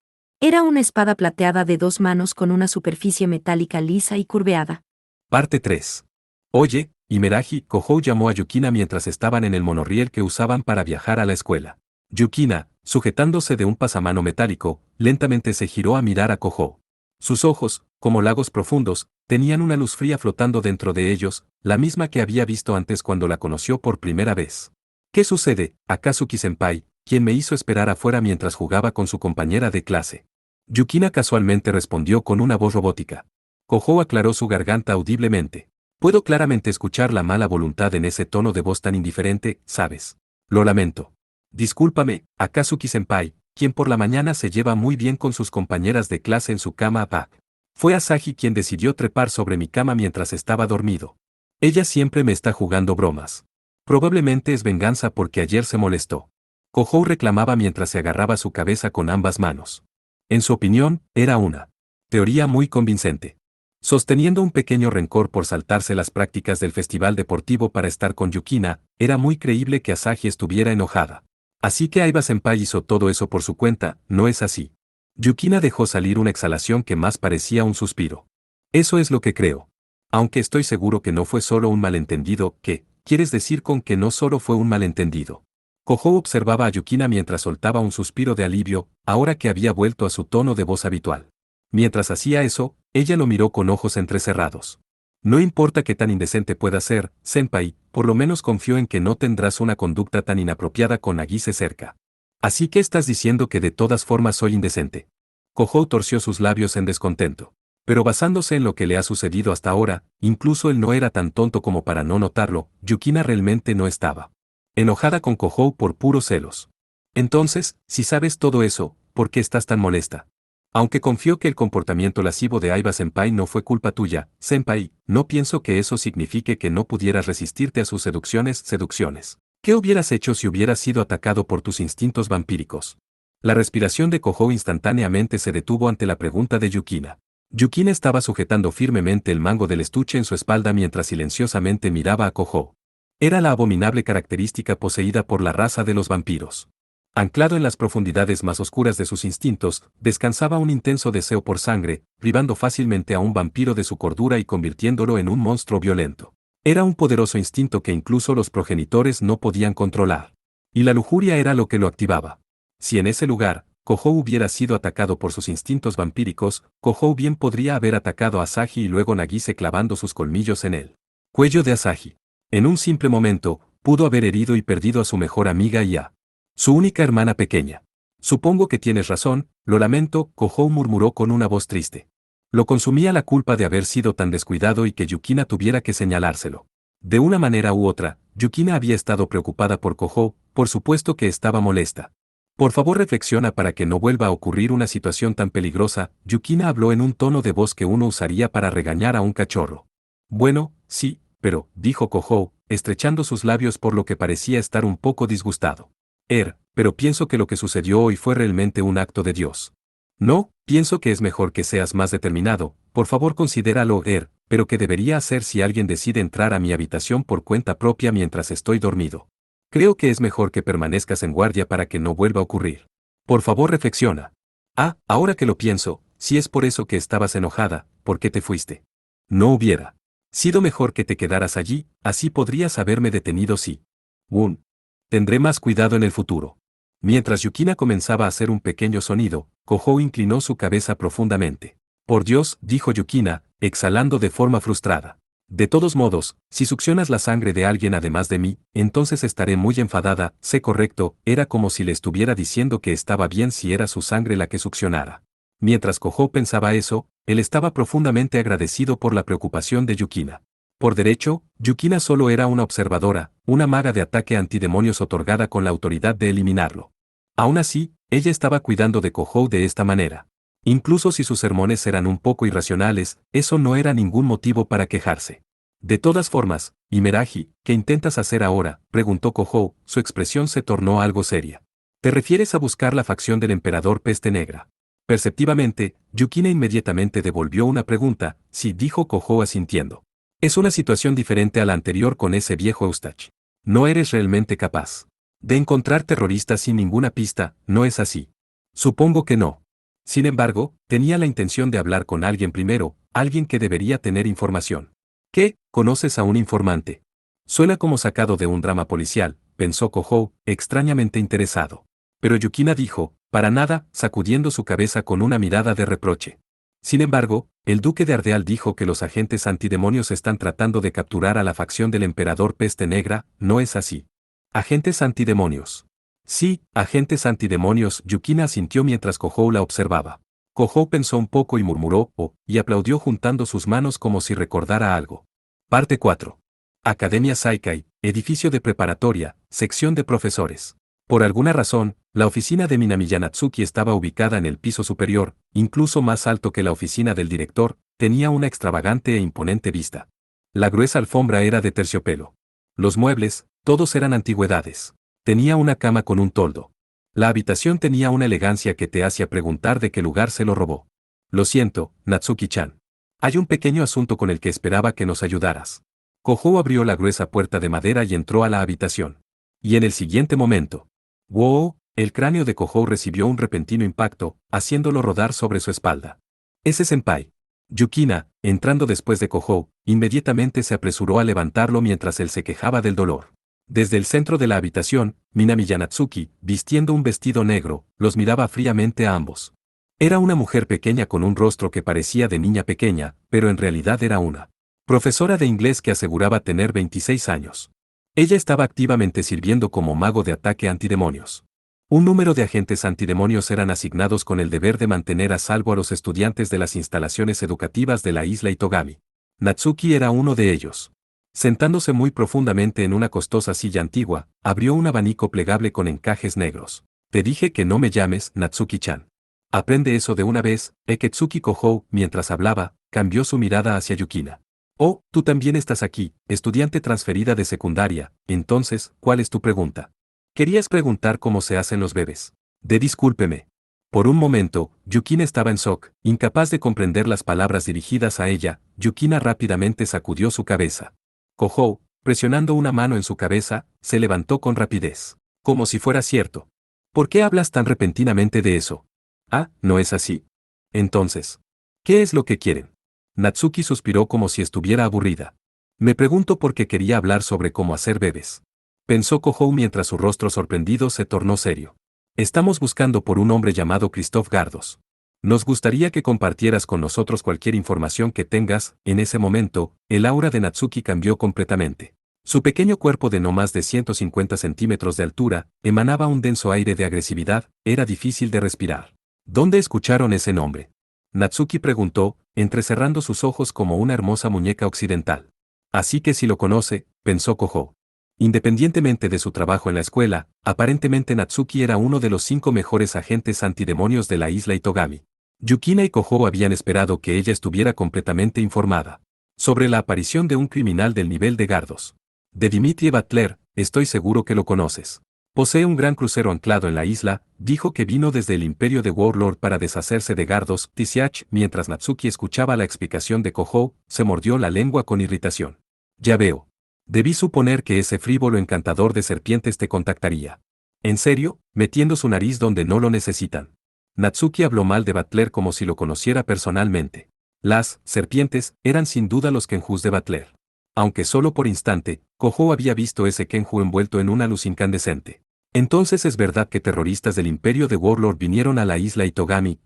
Era una espada plateada de 2 manos con una superficie metálica lisa y curveada. Parte 3. Oye, Imeraji, Kohou llamó a Yukina mientras estaban en el monorriel que usaban para viajar a la escuela. Yukina, sujetándose de un pasamano metálico, lentamente se giró a mirar a Kohou. Sus ojos, como lagos profundos, tenían una luz fría flotando dentro de ellos, la misma que había visto antes cuando la conoció por primera vez. ¿Qué sucede, Akatsuki-senpai, quien me hizo esperar afuera mientras jugaba con su compañera de clase? Yukina casualmente respondió con una voz robótica. Kohou aclaró su garganta audiblemente. Puedo claramente escuchar la mala voluntad en ese tono de voz tan indiferente, ¿sabes? Lo lamento. Discúlpame, Akatsuki-senpai, quien por la mañana se lleva muy bien con sus compañeras de clase en su cama back. Fue Asahi quien decidió trepar sobre mi cama mientras estaba dormido. Ella siempre me está jugando bromas. Probablemente es venganza porque ayer se molestó. Kohou reclamaba mientras se agarraba su cabeza con ambas manos. En su opinión, era una teoría muy convincente. Sosteniendo un pequeño rencor por saltarse las prácticas del festival deportivo para estar con Yukina, era muy creíble que Asahi estuviera enojada. Así que Aiba-senpai hizo todo eso por su cuenta, ¿no es así? Yukina dejó salir una exhalación que más parecía un suspiro. Eso es lo que creo. Aunque estoy seguro que no fue solo un malentendido, ¿qué quieres decir con que no solo fue un malentendido? Kohou observaba a Yukina mientras soltaba un suspiro de alivio, ahora que había vuelto a su tono de voz habitual. Mientras hacía eso, ella lo miró con ojos entrecerrados. No importa qué tan indecente pueda ser, senpai, por lo menos confío en que no tendrás una conducta tan inapropiada con Nagise cerca. Así que estás diciendo que de todas formas soy indecente. Kohou torció sus labios en descontento. Pero basándose en lo que le ha sucedido hasta ahora, incluso él no era tan tonto como para no notarlo, Yukina realmente no estaba enojada con Kohou por puros celos. Entonces, si sabes todo eso, ¿por qué estás tan molesta? Aunque confío que el comportamiento lascivo de Aiba-senpai no fue culpa tuya, senpai, no pienso que eso signifique que no pudieras resistirte a sus seducciones. ¿Qué hubieras hecho si hubieras sido atacado por tus instintos vampíricos? La respiración de Kohou instantáneamente se detuvo ante la pregunta de Yukina. Yukina estaba sujetando firmemente el mango del estuche en su espalda mientras silenciosamente miraba a Kohou. Era la abominable característica poseída por la raza de los vampiros. Anclado en las profundidades más oscuras de sus instintos, descansaba un intenso deseo por sangre, privando fácilmente a un vampiro de su cordura y convirtiéndolo en un monstruo violento. Era un poderoso instinto que incluso los progenitores no podían controlar. Y la lujuria era lo que lo activaba. Si en ese lugar, Kohou hubiera sido atacado por sus instintos vampíricos, Kohou bien podría haber atacado a Asahi y luego Nagise clavando sus colmillos en él. Cuello de Asahi. En un simple momento, pudo haber herido y perdido a su mejor amiga y a su única hermana pequeña. Supongo que tienes razón, lo lamento, Kohou murmuró con una voz triste. Lo consumía la culpa de haber sido tan descuidado y que Yukina tuviera que señalárselo. De una manera u otra, Yukina había estado preocupada por Kohou, por supuesto que estaba molesta. Por favor reflexiona para que no vuelva a ocurrir una situación tan peligrosa, Yukina habló en un tono de voz que uno usaría para regañar a un cachorro. Bueno, sí, pero, dijo Kohou, estrechando sus labios por lo que parecía estar un poco disgustado. Pero pienso que lo que sucedió hoy fue realmente un acto de Dios. No, pienso que es mejor que seas más determinado, por favor considéralo, pero ¿qué debería hacer si alguien decide entrar a mi habitación por cuenta propia mientras estoy dormido? Creo que es mejor que permanezcas en guardia para que no vuelva a ocurrir. Por favor reflexiona. Ahora que lo pienso, si es por eso que estabas enojada, ¿por qué te fuiste? No hubiera sido mejor que te quedaras allí, así podrías haberme detenido sí. Tendré más cuidado en el futuro. Mientras Yukina comenzaba a hacer un pequeño sonido, Kohou inclinó su cabeza profundamente. Por Dios, dijo Yukina, exhalando de forma frustrada. De todos modos, si succionas la sangre de alguien además de mí, entonces estaré muy enfadada, sé correcto, era como si le estuviera diciendo que estaba bien si era su sangre la que succionara. Mientras Kohou pensaba eso, él estaba profundamente agradecido por la preocupación de Yukina. Por derecho, Yukina solo era una observadora, una maga de ataque antidemonios otorgada con la autoridad de eliminarlo. Aún así, ella estaba cuidando de Kohou de esta manera. Incluso si sus sermones eran un poco irracionales, eso no era ningún motivo para quejarse. De todas formas, Imeraji, ¿qué intentas hacer ahora?, preguntó Kohou, su expresión se tornó algo seria. ¿Te refieres a buscar la facción del emperador Peste Negra? Perceptivamente, Yukina inmediatamente devolvió una pregunta, sí, dijo Kohou asintiendo. Es una situación diferente a la anterior con ese viejo Eustache. No eres realmente capaz de encontrar terroristas sin ninguna pista, ¿no es así? Supongo que no. Sin embargo, tenía la intención de hablar con alguien primero, alguien que debería tener información. ¿Qué? ¿Conoces a un informante? Suena como sacado de un drama policial, pensó Kohou, extrañamente interesado. Pero Yukina dijo, para nada, sacudiendo su cabeza con una mirada de reproche. Sin embargo, el duque de Ardeal dijo que los agentes antidemonios están tratando de capturar a la facción del emperador Peste Negra, ¿no es así? ¿Agentes antidemonios? Sí, agentes antidemonios, Yukina asintió mientras Kohou la observaba. Kohou pensó un poco y murmuró, oh, y aplaudió juntando sus manos como si recordara algo. Parte 4. Academia Saikai, edificio de preparatoria, sección de profesores. Por alguna razón, la oficina de Minamiya Natsuki estaba ubicada en el piso superior, incluso más alto que la oficina del director, tenía una extravagante e imponente vista. La gruesa alfombra era de terciopelo. Los muebles, todos eran antigüedades. Tenía una cama con un toldo. La habitación tenía una elegancia que te hacía preguntar de qué lugar se lo robó. Lo siento, Natsuki-chan. Hay un pequeño asunto con el que esperaba que nos ayudaras. Kohou abrió la gruesa puerta de madera y entró a la habitación. Y en el siguiente momento, ¡wow! El cráneo de Kohou recibió un repentino impacto, haciéndolo rodar sobre su espalda. Ese senpai. Yukina, entrando después de Kohou, inmediatamente se apresuró a levantarlo mientras él se quejaba del dolor. Desde el centro de la habitación, Minamiya Natsuki, vistiendo un vestido negro, los miraba fríamente a ambos. Era una mujer pequeña con un rostro que parecía de niña pequeña, pero en realidad era una profesora de inglés que aseguraba tener 26 años. Ella estaba activamente sirviendo como mago de ataque antidemonios. Un número de agentes antidemonios eran asignados con el deber de mantener a salvo a los estudiantes de las instalaciones educativas de la isla Itogami. Natsuki era uno de ellos. Sentándose muy profundamente en una costosa silla antigua, abrió un abanico plegable con encajes negros. Te dije que no me llames Natsuki-chan. Aprende eso de una vez. Eketsuki Kohou, mientras hablaba, cambió su mirada hacia Yukina. Oh, tú también estás aquí, estudiante transferida de secundaria, entonces, ¿cuál es tu pregunta? Querías preguntar cómo se hacen los bebés. Discúlpeme. Por un momento, Yukina estaba en shock, incapaz de comprender las palabras dirigidas a ella. Yukina rápidamente sacudió su cabeza. Kohou, presionando una mano en su cabeza, se levantó con rapidez. Como si fuera cierto. ¿Por qué hablas tan repentinamente de eso? Ah, ¿no es así? Entonces, ¿qué es lo que quieren? Natsuki suspiró como si estuviera aburrida. Me pregunto por qué quería hablar sobre cómo hacer bebés. Pensó Kohou mientras su rostro sorprendido se tornó serio. Estamos buscando por un hombre llamado Christoph Gardos. Nos gustaría que compartieras con nosotros cualquier información que tengas. En ese momento, el aura de Natsuki cambió completamente. Su pequeño cuerpo de no más de 150 centímetros de altura, emanaba un denso aire de agresividad, era difícil de respirar. ¿Dónde escucharon ese nombre? Natsuki preguntó, entrecerrando sus ojos como una hermosa muñeca occidental. Así que si lo conoce, pensó Kohou. Independientemente de su trabajo en la escuela, aparentemente Natsuki era uno de los 5 mejores agentes antidemonios de la isla Itogami. Yukina y Kohou habían esperado que ella estuviera completamente informada sobre la aparición de un criminal del nivel de Gardos. De Dimitri Butler, estoy seguro que lo conoces. Posee un gran crucero anclado en la isla, dijo que vino desde el imperio de Warlord para deshacerse de Gardos. Tisiach, mientras Natsuki escuchaba la explicación de Kohou, se mordió la lengua con irritación. Ya veo. Debí suponer que ese frívolo encantador de serpientes te contactaría. ¿En serio? Metiendo su nariz donde no lo necesitan. Natsuki habló mal de Butler como si lo conociera personalmente. Las serpientes eran sin duda los Kenjus de Butler. Aunque solo por instante, Kohou había visto ese Kenju envuelto en una luz incandescente. Entonces es verdad que terroristas del imperio de Warlord vinieron a la isla Itogami,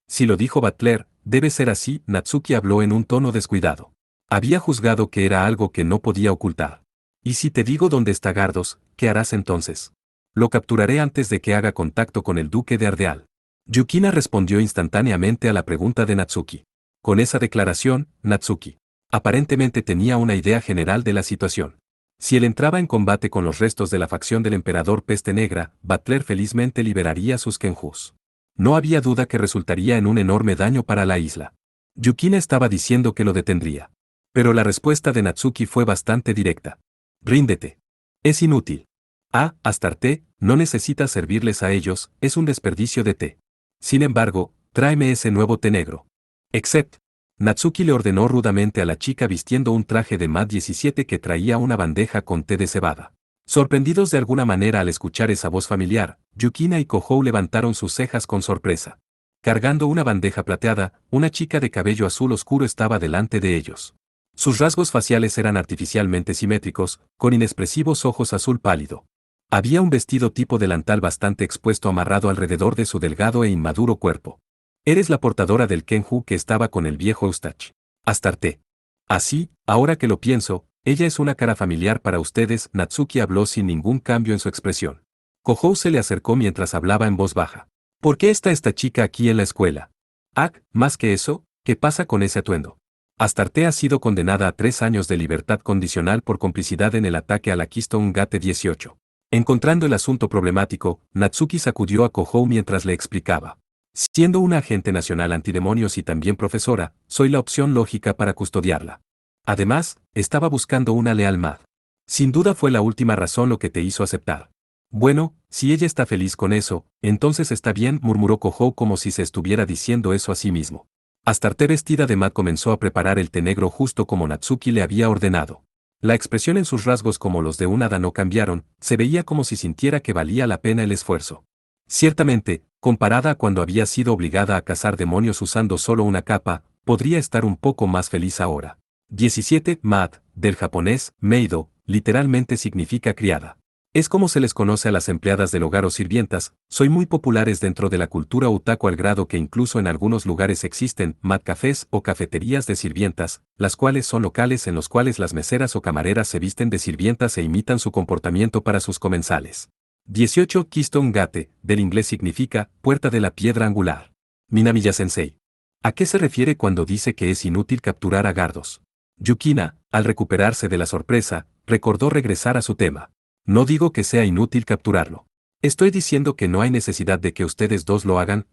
Si lo dijo Butler, debe ser así. Natsuki habló en un tono descuidado. Había juzgado que era algo que no podía ocultar. Y si te digo dónde está Gardos, ¿qué harás entonces? Lo capturaré antes de que haga contacto con el duque de Ardeal. Yukina respondió instantáneamente a la pregunta de Natsuki. Con esa declaración, Natsuki aparentemente tenía una idea general de la situación. Si él entraba en combate con los restos de la facción del emperador Peste Negra, Butler felizmente liberaría sus Kenjus. No había duda que resultaría en un enorme daño para la isla. Yukina estaba diciendo que lo detendría. Pero la respuesta de Natsuki fue bastante directa. Ríndete. Es inútil. Astarte, no necesitas servirles a ellos, es un desperdicio de té. Sin embargo, tráeme ese nuevo té negro. Except. Natsuki le ordenó rudamente a la chica vistiendo un traje de MAD 17 que traía una bandeja con té de cebada. Sorprendidos de alguna manera al escuchar esa voz familiar, Yukina y Kohou levantaron sus cejas con sorpresa. Cargando una bandeja plateada, una chica de cabello azul oscuro estaba delante de ellos. Sus rasgos faciales eran artificialmente simétricos, con inexpresivos ojos azul pálido. Había un vestido tipo delantal bastante expuesto amarrado alrededor de su delgado e inmaduro cuerpo. Eres la portadora del Kenju que estaba con el viejo Eustache. Astarte. Así, ahora que lo pienso, ella es una cara familiar para ustedes. Natsuki habló sin ningún cambio en su expresión. Kohou se le acercó mientras hablaba en voz baja. ¿Por qué está esta chica aquí en la escuela? Más que eso, ¿qué pasa con ese atuendo? Astarte ha sido condenada a 3 años de libertad condicional por complicidad en el ataque a la Keystone Gate 18. Encontrando el asunto problemático, Natsuki sacudió a Kohou mientras le explicaba. Siendo una agente nacional antidemonios y también profesora, soy la opción lógica para custodiarla. Además, estaba buscando una leal MAD. Sin duda fue la última razón lo que te hizo aceptar. Bueno, si ella está feliz con eso, entonces está bien, murmuró Kohou como si se estuviera diciendo eso a sí mismo. Astarte vestida de MAD comenzó a preparar el té negro justo como Natsuki le había ordenado. La expresión en sus rasgos como los de un hada no cambiaron, se veía como si sintiera que valía la pena el esfuerzo. Ciertamente, comparada a cuando había sido obligada a cazar demonios usando solo una capa, podría estar un poco más feliz ahora. 17. MAD, del japonés, Meido, literalmente significa criada. Es como se les conoce a las empleadas del hogar o sirvientas, son muy populares dentro de la cultura otaku al grado que incluso en algunos lugares existen MAD cafés o cafeterías de sirvientas, las cuales son locales en los cuales las meseras o camareras se visten de sirvientas e imitan su comportamiento para sus comensales. 18. Keystone Gate, del inglés significa puerta de la piedra angular. Minamiya Sensei. ¿A qué se refiere cuando dice que es inútil capturar a Gardos? Yukina, al recuperarse de la sorpresa, recordó regresar a su tema. No digo que sea inútil capturarlo. Estoy diciendo que no hay necesidad de que ustedes dos lo hagan,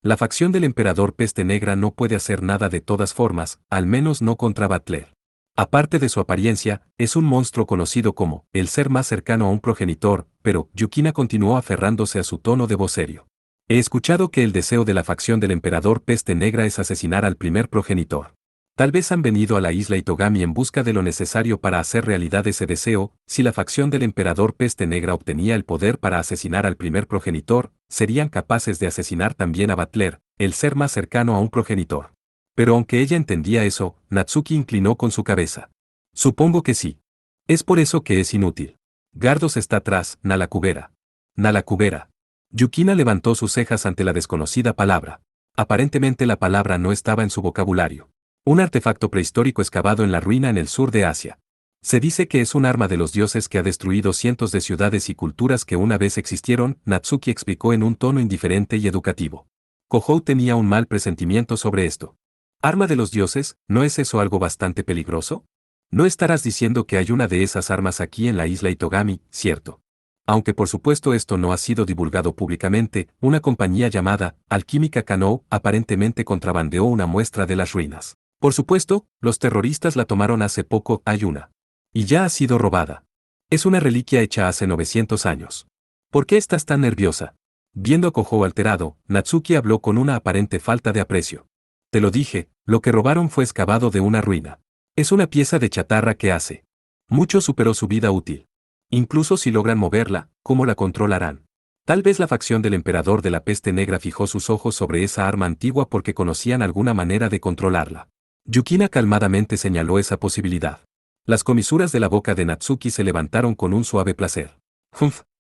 La facción del emperador Peste Negra no puede hacer nada de todas formas, al menos no contra Butler. Aparte de su apariencia, es un monstruo conocido como el ser más cercano a un progenitor, pero Yukina continuó aferrándose a su tono de voz serio. He escuchado que el deseo de la facción del emperador Peste Negra es asesinar al primer progenitor. Tal vez han venido a la isla Itogami en busca de lo necesario para hacer realidad ese deseo. Si la facción del emperador Peste Negra obtenía el poder para asesinar al primer progenitor, serían capaces de asesinar también a Butler, el ser más cercano a un progenitor. Pero aunque ella entendía eso, Natsuki inclinó con su cabeza. Supongo que sí. Es por eso que es inútil. Gardos está atrás, Nalakubera. Nalakubera. Yukina levantó sus cejas ante la desconocida palabra. Aparentemente la palabra no estaba en su vocabulario. Un artefacto prehistórico excavado en la ruina en el sur de Asia. Se dice que es un arma de los dioses que ha destruido cientos de ciudades y culturas que una vez existieron, Natsuki explicó en un tono indiferente y educativo. Kohou tenía un mal presentimiento sobre esto. ¿Arma de los dioses? ¿No es eso algo bastante peligroso? No estarás diciendo que hay una de esas armas aquí en la isla Itogami, ¿cierto? Aunque por supuesto esto no ha sido divulgado públicamente, una compañía llamada Alquímica Kanō aparentemente contrabandeó una muestra de las ruinas. Por supuesto, los terroristas la tomaron hace poco, hay una. Y ya ha sido robada. Es una reliquia hecha hace 900 años. ¿Por qué estás tan nerviosa? Viendo a Kohou alterado, Natsuki habló con una aparente falta de aprecio. Te lo dije, lo que robaron fue excavado de una ruina. Es una pieza de chatarra que hace mucho superó su vida útil. Incluso si logran moverla, ¿cómo la controlarán? Tal vez la facción del emperador de la Peste Negra fijó sus ojos sobre esa arma antigua porque conocían alguna manera de controlarla. Yukina calmadamente señaló esa posibilidad. Las comisuras de la boca de Natsuki se levantaron con un suave placer.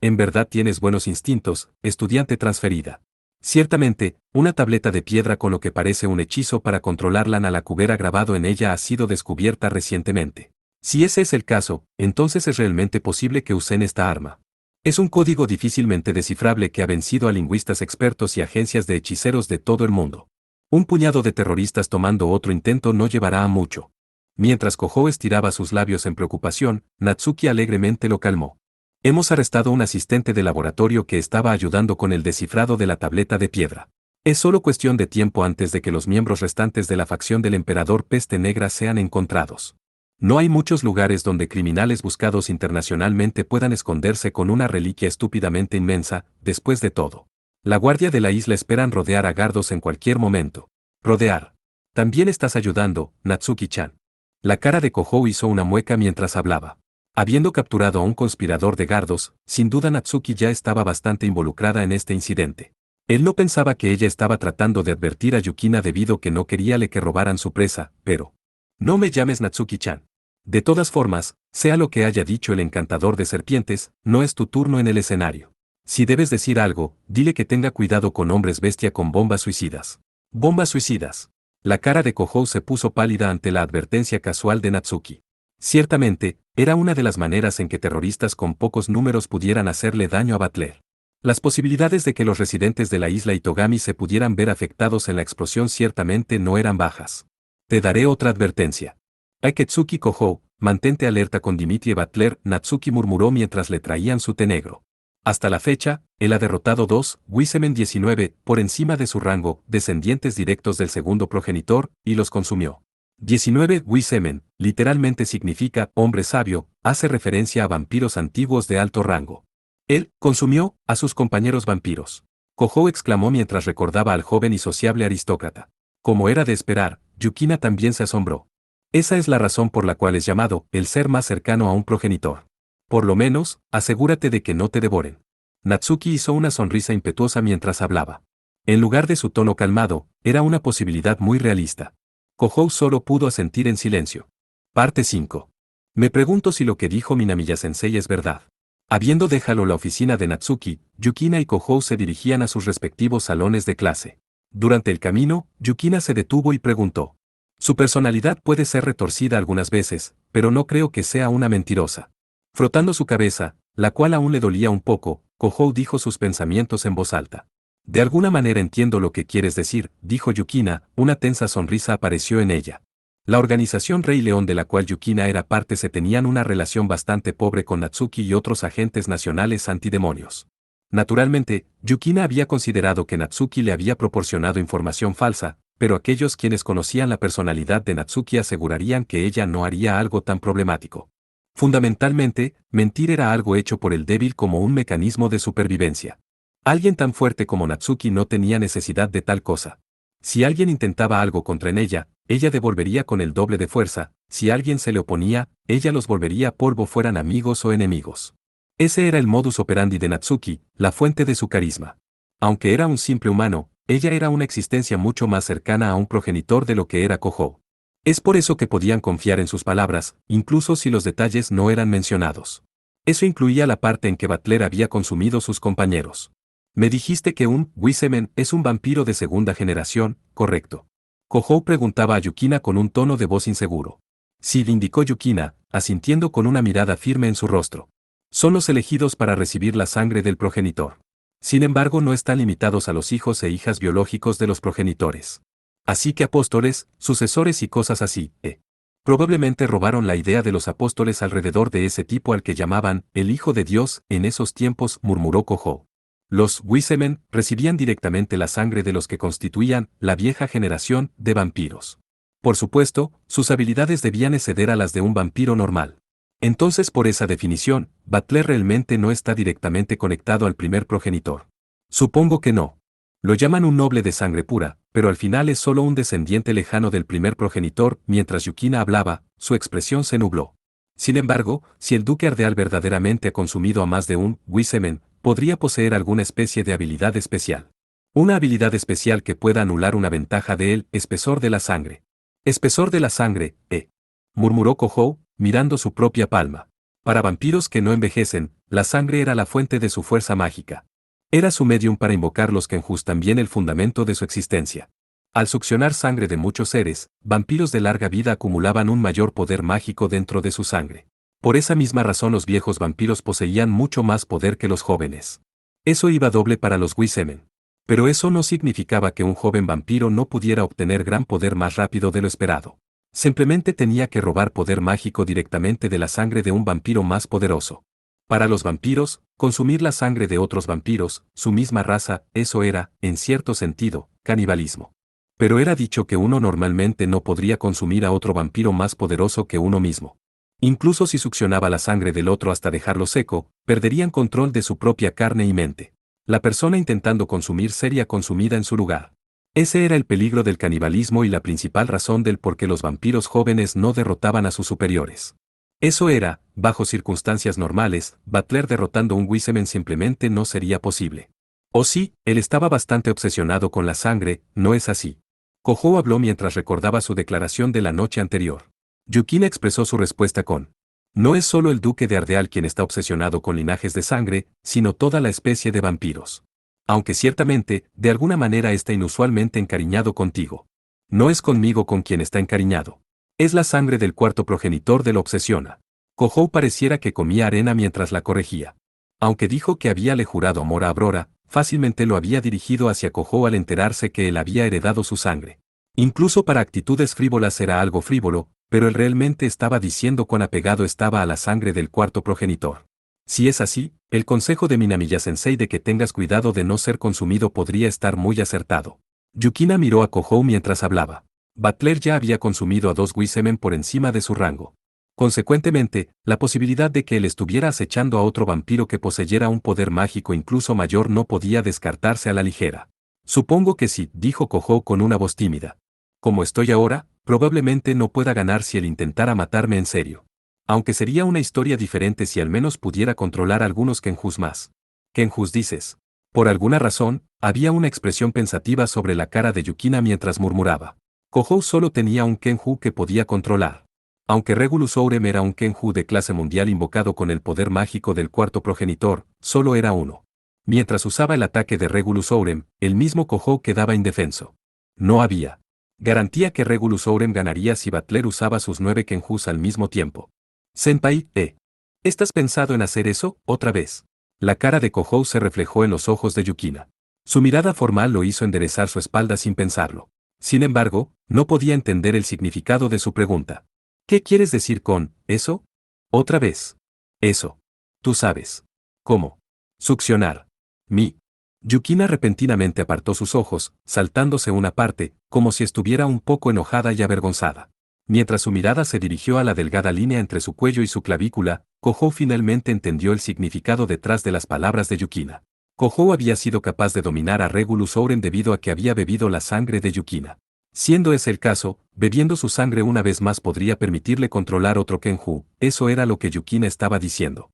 En verdad tienes buenos instintos, estudiante transferida. Ciertamente, una tableta de piedra con lo que parece un hechizo para controlar la Nalakubera grabado en ella ha sido descubierta recientemente. Si ese es el caso, entonces es realmente posible que usen esta arma. Es un código difícilmente descifrable que ha vencido a lingüistas expertos y agencias de hechiceros de todo el mundo. Un puñado de terroristas tomando otro intento no llevará a mucho. Mientras Kohou estiraba sus labios en preocupación, Natsuki alegremente lo calmó. Hemos arrestado a un asistente de laboratorio que estaba ayudando con el descifrado de la tableta de piedra. Es solo cuestión de tiempo antes de que los miembros restantes de la facción del emperador Peste Negra sean encontrados. No hay muchos lugares donde criminales buscados internacionalmente puedan esconderse con una reliquia estúpidamente inmensa. Después de todo, la guardia de la isla esperan rodear a Gardos en cualquier momento. Rodear. También estás ayudando, Natsuki-chan. La cara de Kohou hizo una mueca mientras hablaba. Habiendo capturado a un conspirador de Gardos, sin duda Natsuki ya estaba bastante involucrada en este incidente. Él no pensaba que ella estaba tratando de advertir a Yukina debido que no quería que robaran su presa, pero... No me llames Natsuki-chan. De todas formas, sea lo que haya dicho el encantador de serpientes, no es tu turno en el escenario. Si debes decir algo, dile que tenga cuidado con hombres bestia con bombas suicidas. ¿Bombas suicidas? La cara de Kohou se puso pálida ante la advertencia casual de Natsuki. Ciertamente, era una de las maneras en que terroristas con pocos números pudieran hacerle daño a Butler. Las posibilidades de que los residentes de la isla Itogami se pudieran ver afectados en la explosión ciertamente no eran bajas. Te daré otra advertencia. Aketsuki Kohou, mantente alerta con Dimitri Butler, Natsuki murmuró mientras le traían su té negro. Hasta la fecha, él ha derrotado 2 Wisemen 19, por encima de su rango, descendientes directos del segundo progenitor, y los consumió. 19 Wisemen, literalmente significa hombre sabio, hace referencia a vampiros antiguos de alto rango. Él consumió a sus compañeros vampiros. Kohou exclamó mientras recordaba al joven y sociable aristócrata. Como era de esperar, Yukina también se asombró. Esa es la razón por la cual es llamado el ser más cercano a un progenitor. Por lo menos, asegúrate de que no te devoren. Natsuki hizo una sonrisa impetuosa mientras hablaba. En lugar de su tono calmado, era una posibilidad muy realista. Kohou solo pudo asentir en silencio. Parte 5. Me pregunto si lo que dijo Minamiya-sensei es verdad. Habiendo dejado la oficina de Natsuki, Yukina y Kohou se dirigían a sus respectivos salones de clase. Durante el camino, Yukina se detuvo y preguntó. Su personalidad puede ser retorcida algunas veces, pero no creo que sea una mentirosa. Frotando su cabeza, la cual aún le dolía un poco, Kohou dijo sus pensamientos en voz alta. De alguna manera entiendo lo que quieres decir, dijo Yukina, una tensa sonrisa apareció en ella. La organización Rey León de la cual Yukina era parte se tenían una relación bastante pobre con Natsuki y otros agentes nacionales antidemonios. Naturalmente, Yukina había considerado que Natsuki le había proporcionado información falsa, pero aquellos quienes conocían la personalidad de Natsuki asegurarían que ella no haría algo tan problemático. Fundamentalmente, mentir era algo hecho por el débil como un mecanismo de supervivencia. Alguien tan fuerte como Natsuki no tenía necesidad de tal cosa. Si alguien intentaba algo contra ella devolvería con el doble de fuerza, si alguien se le oponía, ella los volvería polvo fueran amigos o enemigos. Ese era el modus operandi de Natsuki, la fuente de su carisma. Aunque era un simple humano, ella era una existencia mucho más cercana a un progenitor de lo que era Kohou. Es por eso que podían confiar en sus palabras, incluso si los detalles no eran mencionados. Eso incluía la parte en que Butler había consumido sus compañeros. Me dijiste que un Wisemen es un vampiro de segunda generación, ¿correcto? Kohou preguntaba a Yukina con un tono de voz inseguro. Sí, le indicó Yukina, asintiendo con una mirada firme en su rostro. Son los elegidos para recibir la sangre del progenitor. Sin embargo, no están limitados a los hijos e hijas biológicos de los progenitores. Así que apóstoles, sucesores y cosas así, probablemente robaron la idea de los apóstoles alrededor de ese tipo al que llamaban el Hijo de Dios en esos tiempos, murmuró Kohou. Los Wisemen recibían directamente la sangre de los que constituían la vieja generación de vampiros. Por supuesto, sus habilidades debían exceder a las de un vampiro normal. Entonces, por esa definición, Butler realmente no está directamente conectado al primer progenitor. Supongo que no. Lo llaman un noble de sangre pura, pero al final es solo un descendiente lejano del primer progenitor. Mientras Yukina hablaba, su expresión se nubló. Sin embargo, si el duque Ardeal verdaderamente ha consumido a más de un Wisemen, podría poseer alguna especie de habilidad especial. Una habilidad especial que pueda anular una ventaja de él, espesor de la sangre. Espesor de la sangre, murmuró Kohou, mirando su propia palma. Para vampiros que no envejecen, la sangre era la fuente de su fuerza mágica. Era su medium para invocar los Kenjus, también el fundamento de su existencia. Al succionar sangre de muchos seres, vampiros de larga vida acumulaban un mayor poder mágico dentro de su sangre. Por esa misma razón los viejos vampiros poseían mucho más poder que los jóvenes. Eso iba doble para los Wisemen. Pero eso no significaba que un joven vampiro no pudiera obtener gran poder más rápido de lo esperado. Simplemente tenía que robar poder mágico directamente de la sangre de un vampiro más poderoso. Para los vampiros, consumir la sangre de otros vampiros, su misma raza, eso era, en cierto sentido, canibalismo. Pero era dicho que uno normalmente no podría consumir a otro vampiro más poderoso que uno mismo. Incluso si succionaba la sangre del otro hasta dejarlo seco, perderían control de su propia carne y mente. La persona intentando consumir sería consumida en su lugar. Ese era el peligro del canibalismo y la principal razón del por qué los vampiros jóvenes no derrotaban a sus superiores. Eso era, bajo circunstancias normales, Butler derrotando un Wiseman simplemente no sería posible. O sí, él estaba bastante obsesionado con la sangre, ¿no es así? Kojou habló mientras recordaba su declaración de la noche anterior. Yukina expresó su respuesta con: no es solo el duque de Ardeal quien está obsesionado con linajes de sangre, sino toda la especie de vampiros. Aunque ciertamente, de alguna manera está inusualmente encariñado contigo. No es conmigo con quien está encariñado. Es la sangre del cuarto progenitor de lo obsesiona. Kojou pareciera que comía arena mientras la corregía. Aunque dijo que habíale jurado amor a Aurora, fácilmente lo había dirigido hacia Kojou al enterarse que él había heredado su sangre. Incluso para actitudes frívolas era algo frívolo, pero él realmente estaba diciendo cuán apegado estaba a la sangre del cuarto progenitor. Si es así, el consejo de Minamiya-sensei de que tengas cuidado de no ser consumido podría estar muy acertado. Yukina miró a Kojou mientras hablaba. Butler ya había consumido a 2 Wisemen por encima de su rango. Consecuentemente, la posibilidad de que él estuviera acechando a otro vampiro que poseyera un poder mágico incluso mayor no podía descartarse a la ligera. Supongo que sí, dijo Kojou con una voz tímida. Como estoy ahora, probablemente no pueda ganar si él intentara matarme en serio. Aunque sería una historia diferente si al menos pudiera controlar algunos Kenjus más. Kenjus dices. Por alguna razón, había una expresión pensativa sobre la cara de Yukina mientras murmuraba. Kojou solo tenía un Kenju que podía controlar. Aunque Regulus Ourem era un Kenju de clase mundial invocado con el poder mágico del cuarto progenitor, solo era uno. Mientras usaba el ataque de Regulus Ourem, el mismo Kojou quedaba indefenso. No había garantía que Regulus Ourem ganaría si Butler usaba sus 9 Kenjus al mismo tiempo. Senpai, ¿estás pensado en hacer eso, otra vez? La cara de Kojou se reflejó en los ojos de Yukina. Su mirada formal lo hizo enderezar su espalda sin pensarlo. Sin embargo, no podía entender el significado de su pregunta. ¿Qué quieres decir con eso? Otra vez. Eso. Tú sabes. ¿Cómo? Succionar. Yukina repentinamente apartó sus ojos, saltándose una parte, como si estuviera un poco enojada y avergonzada. Mientras su mirada se dirigió a la delgada línea entre su cuello y su clavícula, Kojou finalmente entendió el significado detrás de las palabras de Yukina. Kojou había sido capaz de dominar a Regulus Ourem debido a que había bebido la sangre de Yukina. Siendo ese el caso, bebiendo su sangre una vez más podría permitirle controlar otro Kenju, eso era lo que Yukina estaba diciendo.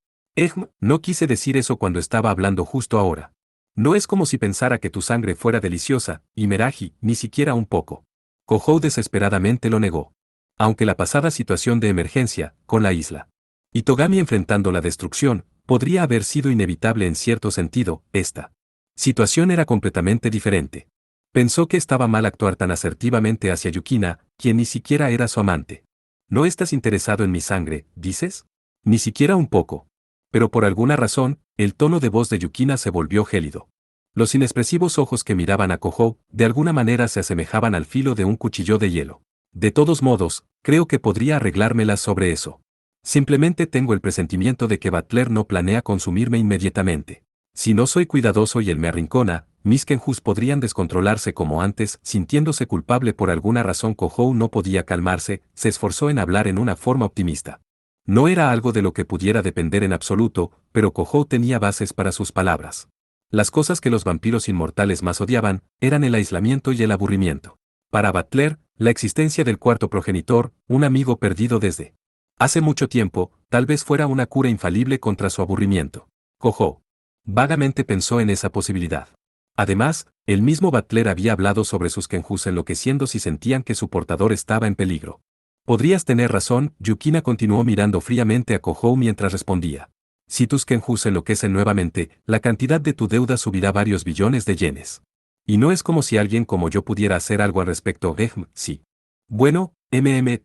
No quise decir eso cuando estaba hablando justo ahora. No es como si pensara que tu sangre fuera deliciosa, Imeraji, ni siquiera un poco. Kojou desesperadamente lo negó. Aunque la pasada situación de emergencia, con la isla Itogami enfrentando la destrucción, podría haber sido inevitable en cierto sentido, esta situación era completamente diferente. Pensó que estaba mal actuar tan asertivamente hacia Yukina, quien ni siquiera era su amante. ¿No estás interesado en mi sangre, dices? Ni siquiera un poco. Pero por alguna razón, el tono de voz de Yukina se volvió gélido. Los inexpresivos ojos que miraban a Kojou, de alguna manera se asemejaban al filo de un cuchillo de hielo. De todos modos, creo que podría arreglármelas sobre eso. Simplemente tengo el presentimiento de que Butler no planea consumirme inmediatamente. Si no soy cuidadoso y él me arrincona, mis Kenjus podrían descontrolarse como antes, sintiéndose culpable por alguna razón. Kojou no podía calmarse, se esforzó en hablar en una forma optimista. No era algo de lo que pudiera depender en absoluto, pero Kojou tenía bases para sus palabras. Las cosas que los vampiros inmortales más odiaban, eran el aislamiento y el aburrimiento. Para Butler, la existencia del cuarto progenitor, un amigo perdido desde hace mucho tiempo, tal vez fuera una cura infalible contra su aburrimiento. Kojou vagamente pensó en esa posibilidad. Además, el mismo Butler había hablado sobre sus Kenjus enloqueciendo si sentían que su portador estaba en peligro. Podrías tener razón, Yukina continuó mirando fríamente a Kojou mientras respondía. Si tus Kenjus enloquecen nuevamente, la cantidad de tu deuda subirá varios billones de yenes. Y no es como si alguien como yo pudiera hacer algo al respecto. Sí. Bueno,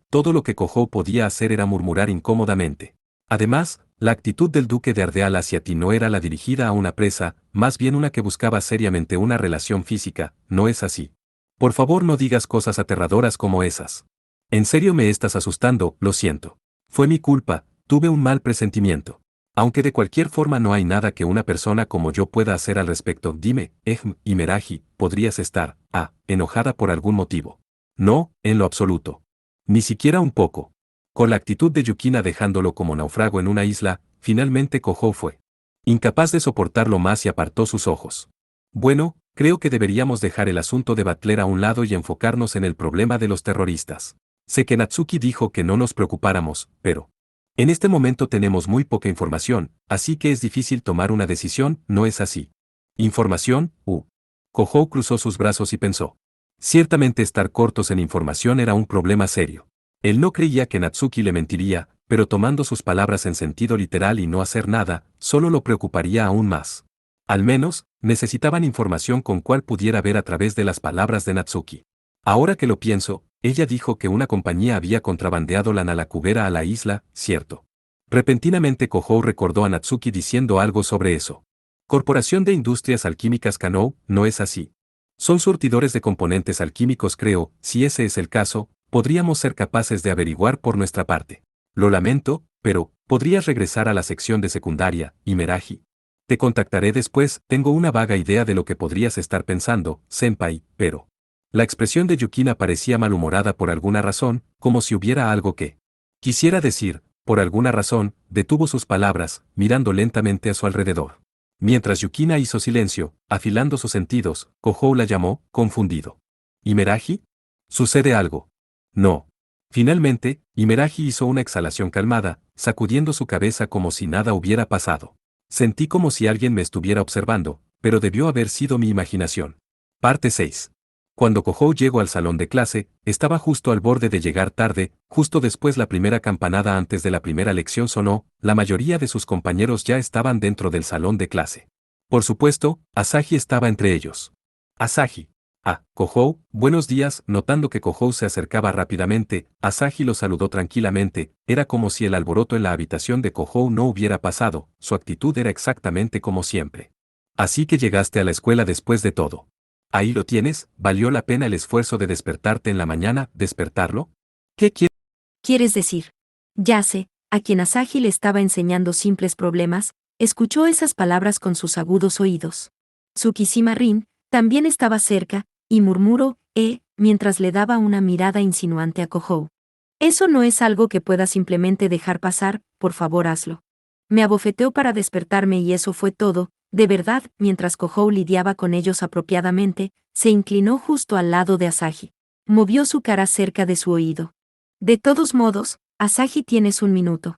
todo lo que Kojou podía hacer era murmurar incómodamente. Además, la actitud del duque de Ardeal hacia ti no era la dirigida a una presa, más bien una que buscaba seriamente una relación física, ¿no es así? Por favor no digas cosas aterradoras como esas. En serio me estás asustando, lo siento. Fue mi culpa, tuve un mal presentimiento. Aunque de cualquier forma no hay nada que una persona como yo pueda hacer al respecto. Dime, Imeraji, ¿podrías estar, enojada por algún motivo? No, en lo absoluto. Ni siquiera un poco. Con la actitud de Yukina dejándolo como náufrago en una isla, finalmente Kojou fue incapaz de soportarlo más y apartó sus ojos. Bueno, Creo que deberíamos dejar el asunto de Butler a un lado y enfocarnos en el problema de los terroristas. Sé que Natsuki dijo que no nos preocupáramos, pero en este momento tenemos muy poca información, así que es difícil tomar una decisión, ¿no es así? ¿Información? Kohou cruzó sus brazos y pensó. Ciertamente estar cortos en información era un problema serio. Él no creía que Natsuki le mentiría, pero tomando sus palabras en sentido literal y no hacer nada, solo lo preocuparía aún más. Al menos, necesitaban información con cual pudiera ver a través de las palabras de Natsuki. Ahora que lo pienso, ella dijo que una compañía había contrabandeado la nalacubera a la isla, ¿cierto? Repentinamente Kohou recordó a Natsuki diciendo algo sobre eso. Corporación de Industrias Alquímicas Kanou, ¿no es así? Son surtidores de componentes alquímicos, creo. Si ese es el caso, podríamos ser capaces de averiguar por nuestra parte. Lo lamento, pero, ¿podrías regresar a la sección de secundaria, Imeraji? Te contactaré después, tengo una vaga idea de lo que podrías estar pensando, senpai, pero... La expresión de Yukina parecía malhumorada por alguna razón, como si hubiera algo que quisiera decir. Por alguna razón, detuvo sus palabras, mirando lentamente a su alrededor. Mientras Yukina hizo silencio, afilando sus sentidos, Kohou la llamó, confundido. ¿Imeraji? ¿Sucede algo? No. Finalmente, Imeraji hizo una exhalación calmada, sacudiendo su cabeza como si nada hubiera pasado. Sentí como si alguien me estuviera observando, pero debió haber sido mi imaginación. Parte 6. Cuando Kohou llegó al salón de clase, estaba justo al borde de llegar tarde, justo después la primera campanada antes de la primera lección sonó, la mayoría de sus compañeros ya estaban dentro del salón de clase. Por supuesto, Asahi estaba entre ellos. Asahi. Kohou, buenos días. Notando que Kohou se acercaba rápidamente, Asahi lo saludó tranquilamente, era como si el alboroto en la habitación de Kohou no hubiera pasado, su actitud era exactamente como siempre. Así que llegaste a la escuela después de todo. Ahí lo tienes, ¿valió la pena el esfuerzo de despertarte en la mañana, despertarlo? ¿Qué ¿Quieres decir? Yase, a quien Asahi le estaba enseñando simples problemas, escuchó esas palabras con sus agudos oídos. Tsukishima Rin también estaba cerca, y murmuró, mientras le daba una mirada insinuante a Kohou. Eso no es algo que pueda simplemente dejar pasar, por favor hazlo. Me abofeteó para despertarme y eso fue todo. De verdad, mientras Kohou lidiaba con ellos apropiadamente, se inclinó justo al lado de Asahi. Movió su cara cerca de su oído. De todos modos, Asahi tienes un minuto.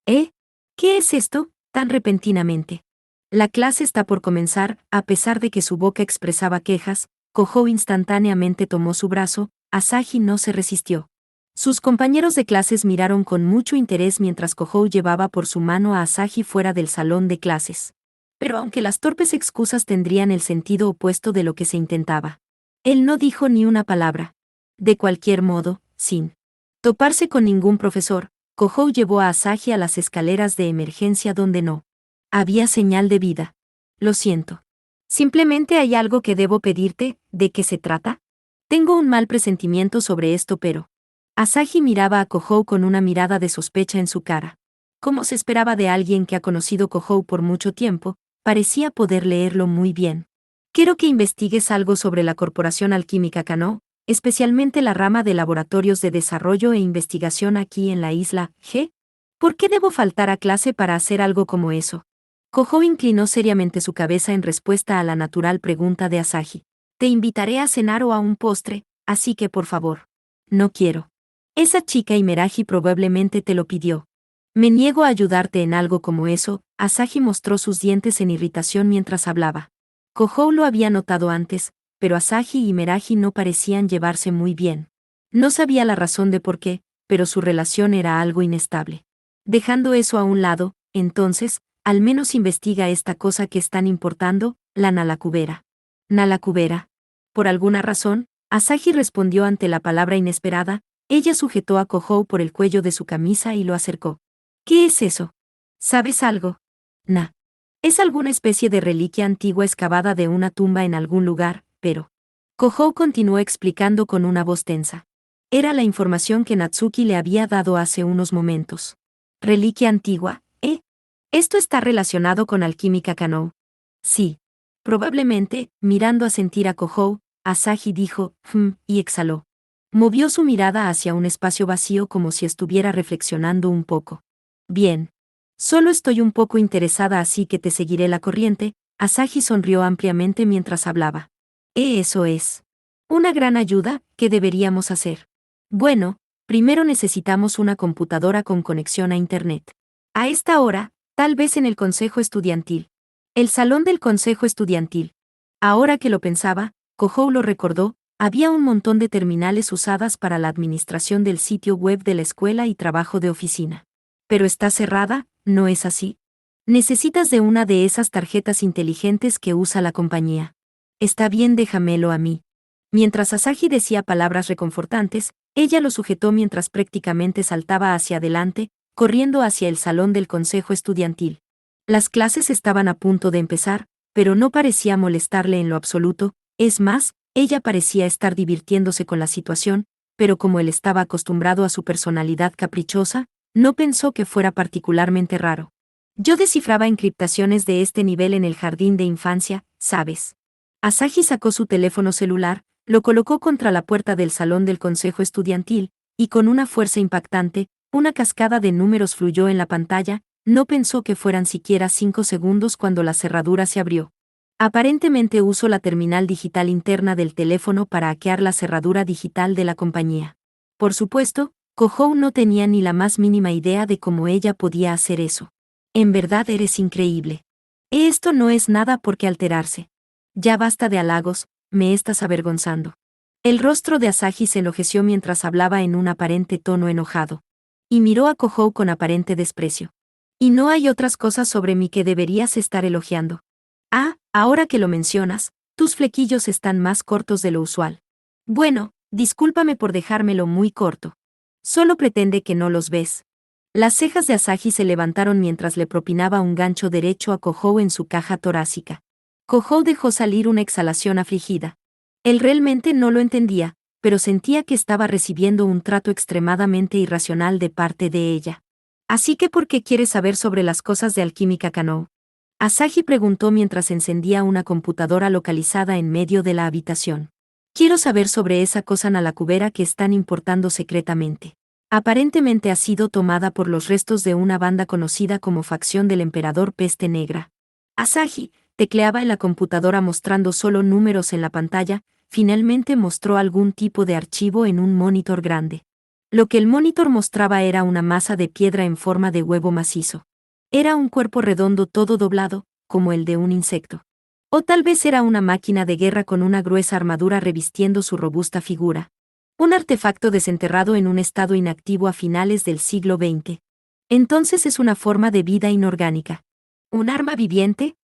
¿Qué es esto, tan repentinamente? La clase está por comenzar, a pesar de que su boca expresaba quejas, Kohou instantáneamente tomó su brazo, Asahi no se resistió. Sus compañeros de clases miraron con mucho interés mientras Kohou llevaba por su mano a Asahi fuera del salón de clases. Pero aunque las torpes excusas tendrían el sentido opuesto de lo que se intentaba, él no dijo ni una palabra. De cualquier modo, sin toparse con ningún profesor, Kohou llevó a Asahi a las escaleras de emergencia donde no había señal de vida. Lo siento. Simplemente hay algo que debo pedirte. ¿De qué se trata? Tengo un mal presentimiento sobre esto, pero... Asahi miraba a Kohou con una mirada de sospecha en su cara. Como se esperaba de alguien que ha conocido Kohou por mucho tiempo, parecía poder leerlo muy bien. Quiero que investigues algo sobre la Corporación Alquímica Kanou, especialmente la rama de laboratorios de desarrollo e investigación aquí en la isla G. ¿Por qué debo faltar a clase para hacer algo como eso? Kohou inclinó seriamente su cabeza en respuesta a la natural pregunta de Asahi. Te invitaré a cenar o a un postre, así que por favor. No quiero. Esa chica Imeraji probablemente te lo pidió. Me niego a ayudarte en algo como eso. Asahi mostró sus dientes en irritación mientras hablaba. Kohou lo había notado antes, pero Asahi y Imeraji no parecían llevarse muy bien. No sabía la razón de por qué, pero su relación era algo inestable. Dejando eso a un lado, entonces, al menos investiga esta cosa que están importando, la nalacubera. ¿Nalacubera? Por alguna razón, Asahi respondió ante la palabra inesperada, ella sujetó a Kohou por el cuello de su camisa y lo acercó. ¿Qué es eso? ¿Sabes algo? Nah. Es alguna especie de reliquia antigua excavada de una tumba en algún lugar, pero... Kohou continuó explicando con una voz tensa. Era la información que Natsuki le había dado hace unos momentos. ¿Reliquia antigua? ¿Esto está relacionado con Alquímica Kanou? Sí. Probablemente, mirando a sentir a Kohou, Asahi dijo, y exhaló. Movió su mirada hacia un espacio vacío como si estuviera reflexionando un poco. Bien. Solo estoy un poco interesada así que te seguiré la corriente. Asahi sonrió ampliamente mientras hablaba. Eso es. Una gran ayuda. ¿Qué deberíamos hacer? Bueno, primero necesitamos una computadora con conexión a Internet. A esta hora, tal vez en el consejo estudiantil. El salón del consejo estudiantil. Ahora que lo pensaba, Kohou lo recordó, había un montón de terminales usadas para la administración del sitio web de la escuela y trabajo de oficina. Pero está cerrada, ¿no es así? Necesitas de una de esas tarjetas inteligentes que usa la compañía. Está bien, déjamelo a mí. Mientras Asahi decía palabras reconfortantes, ella lo sujetó mientras prácticamente saltaba hacia adelante, corriendo hacia el salón del consejo estudiantil. Las clases estaban a punto de empezar, pero no parecía molestarle en lo absoluto, es más, ella parecía estar divirtiéndose con la situación, pero como él estaba acostumbrado a su personalidad caprichosa, no pensó que fuera particularmente raro. Yo descifraba encriptaciones de este nivel en el jardín de infancia, ¿sabes? Asahi sacó su teléfono celular, lo colocó contra la puerta del salón del consejo estudiantil, y con una fuerza impactante, una cascada de números fluyó en la pantalla, no pensó que fueran siquiera 5 segundos cuando la cerradura se abrió. Aparentemente usó la terminal digital interna del teléfono para hackear la cerradura digital de la compañía. Por supuesto, Kohou no tenía ni la más mínima idea de cómo ella podía hacer eso. En verdad eres increíble. Esto no es nada por qué alterarse. Ya basta de halagos, me estás avergonzando. El rostro de Asahi se enlojeció mientras hablaba en un aparente tono enojado. Y miró a Kohou con aparente desprecio. Y no hay otras cosas sobre mí que deberías estar elogiando. Ah, ahora que lo mencionas, tus flequillos están más cortos de lo usual. Bueno, discúlpame por dejármelo muy corto. Solo pretende que no los ves. Las cejas de Asahi se levantaron mientras le propinaba un gancho derecho a Kohou en su caja torácica. Kohou dejó salir una exhalación afligida. Él realmente no lo entendía, pero sentía que estaba recibiendo un trato extremadamente irracional de parte de ella. Así que ¿por qué quieres saber sobre las cosas de Alquímica Kanō? Asahi preguntó mientras encendía una computadora localizada en medio de la habitación. Quiero saber sobre esa cosa nalacubera que están importando secretamente. Aparentemente ha sido tomada por los restos de una banda conocida como facción del Emperador Peste Negra. Asahi tecleaba en la computadora mostrando solo números en la pantalla, finalmente mostró algún tipo de archivo en un monitor grande. Lo que el monitor mostraba era una masa de piedra en forma de huevo macizo. Era un cuerpo redondo todo doblado, como el de un insecto. O tal vez era una máquina de guerra con una gruesa armadura revistiendo su robusta figura. Un artefacto desenterrado en un estado inactivo a finales del siglo XX. Entonces es una forma de vida inorgánica. ¿Un arma viviente?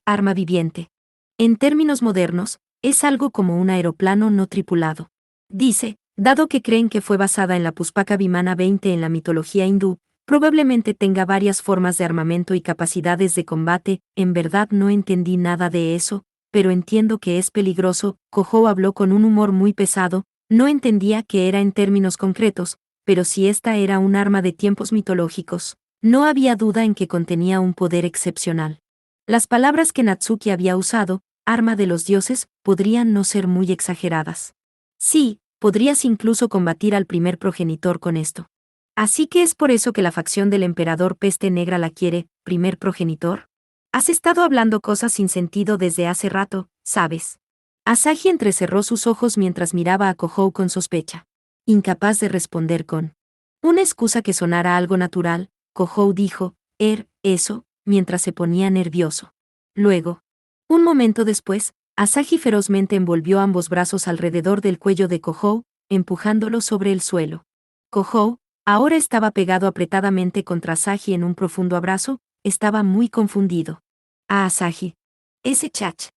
Arma viviente. En términos modernos, es algo como un aeroplano no tripulado. Dice, dado que creen que fue basada en la Puspaka Vimana 20 en la mitología hindú, probablemente tenga varias formas de armamento y capacidades de combate. En verdad no entendí nada de eso, pero entiendo que es peligroso. Kohou habló con un humor muy pesado, no entendía qué era en términos concretos, pero si esta era un arma de tiempos mitológicos, no había duda en que contenía un poder excepcional. Las palabras que Natsuki había usado, arma de los dioses, podrían no ser muy exageradas. Sí, podrías incluso combatir al primer progenitor con esto. Así que es por eso que la facción del Emperador Peste Negra la quiere, primer progenitor. Has estado hablando cosas sin sentido desde hace rato, ¿sabes? Asahi entrecerró sus ojos mientras miraba a Kohou con sospecha. Incapaz de responder con una excusa que sonara algo natural, Kohou dijo, eso, mientras se ponía nervioso. Luego, un momento después, Asahi ferozmente envolvió ambos brazos alrededor del cuello de Kohou, empujándolo sobre el suelo. Kohou, ahora estaba pegado apretadamente contra Asahi en un profundo abrazo, estaba muy confundido. Asahi. Ese chach.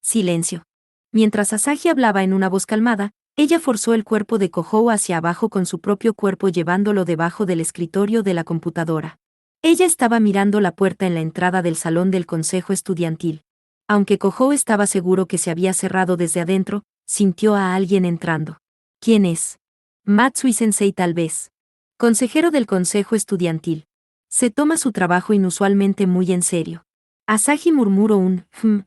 Silencio. Mientras Asahi hablaba en una voz calmada, ella forzó el cuerpo de Kohou hacia abajo con su propio cuerpo llevándolo debajo del escritorio de la computadora. Ella estaba mirando la puerta en la entrada del salón del consejo estudiantil. Aunque Kohou estaba seguro que se había cerrado desde adentro, sintió a alguien entrando. ¿Quién es? Matsui-sensei tal vez. Consejero del consejo estudiantil. Se toma su trabajo inusualmente muy en serio. Asahi murmuró un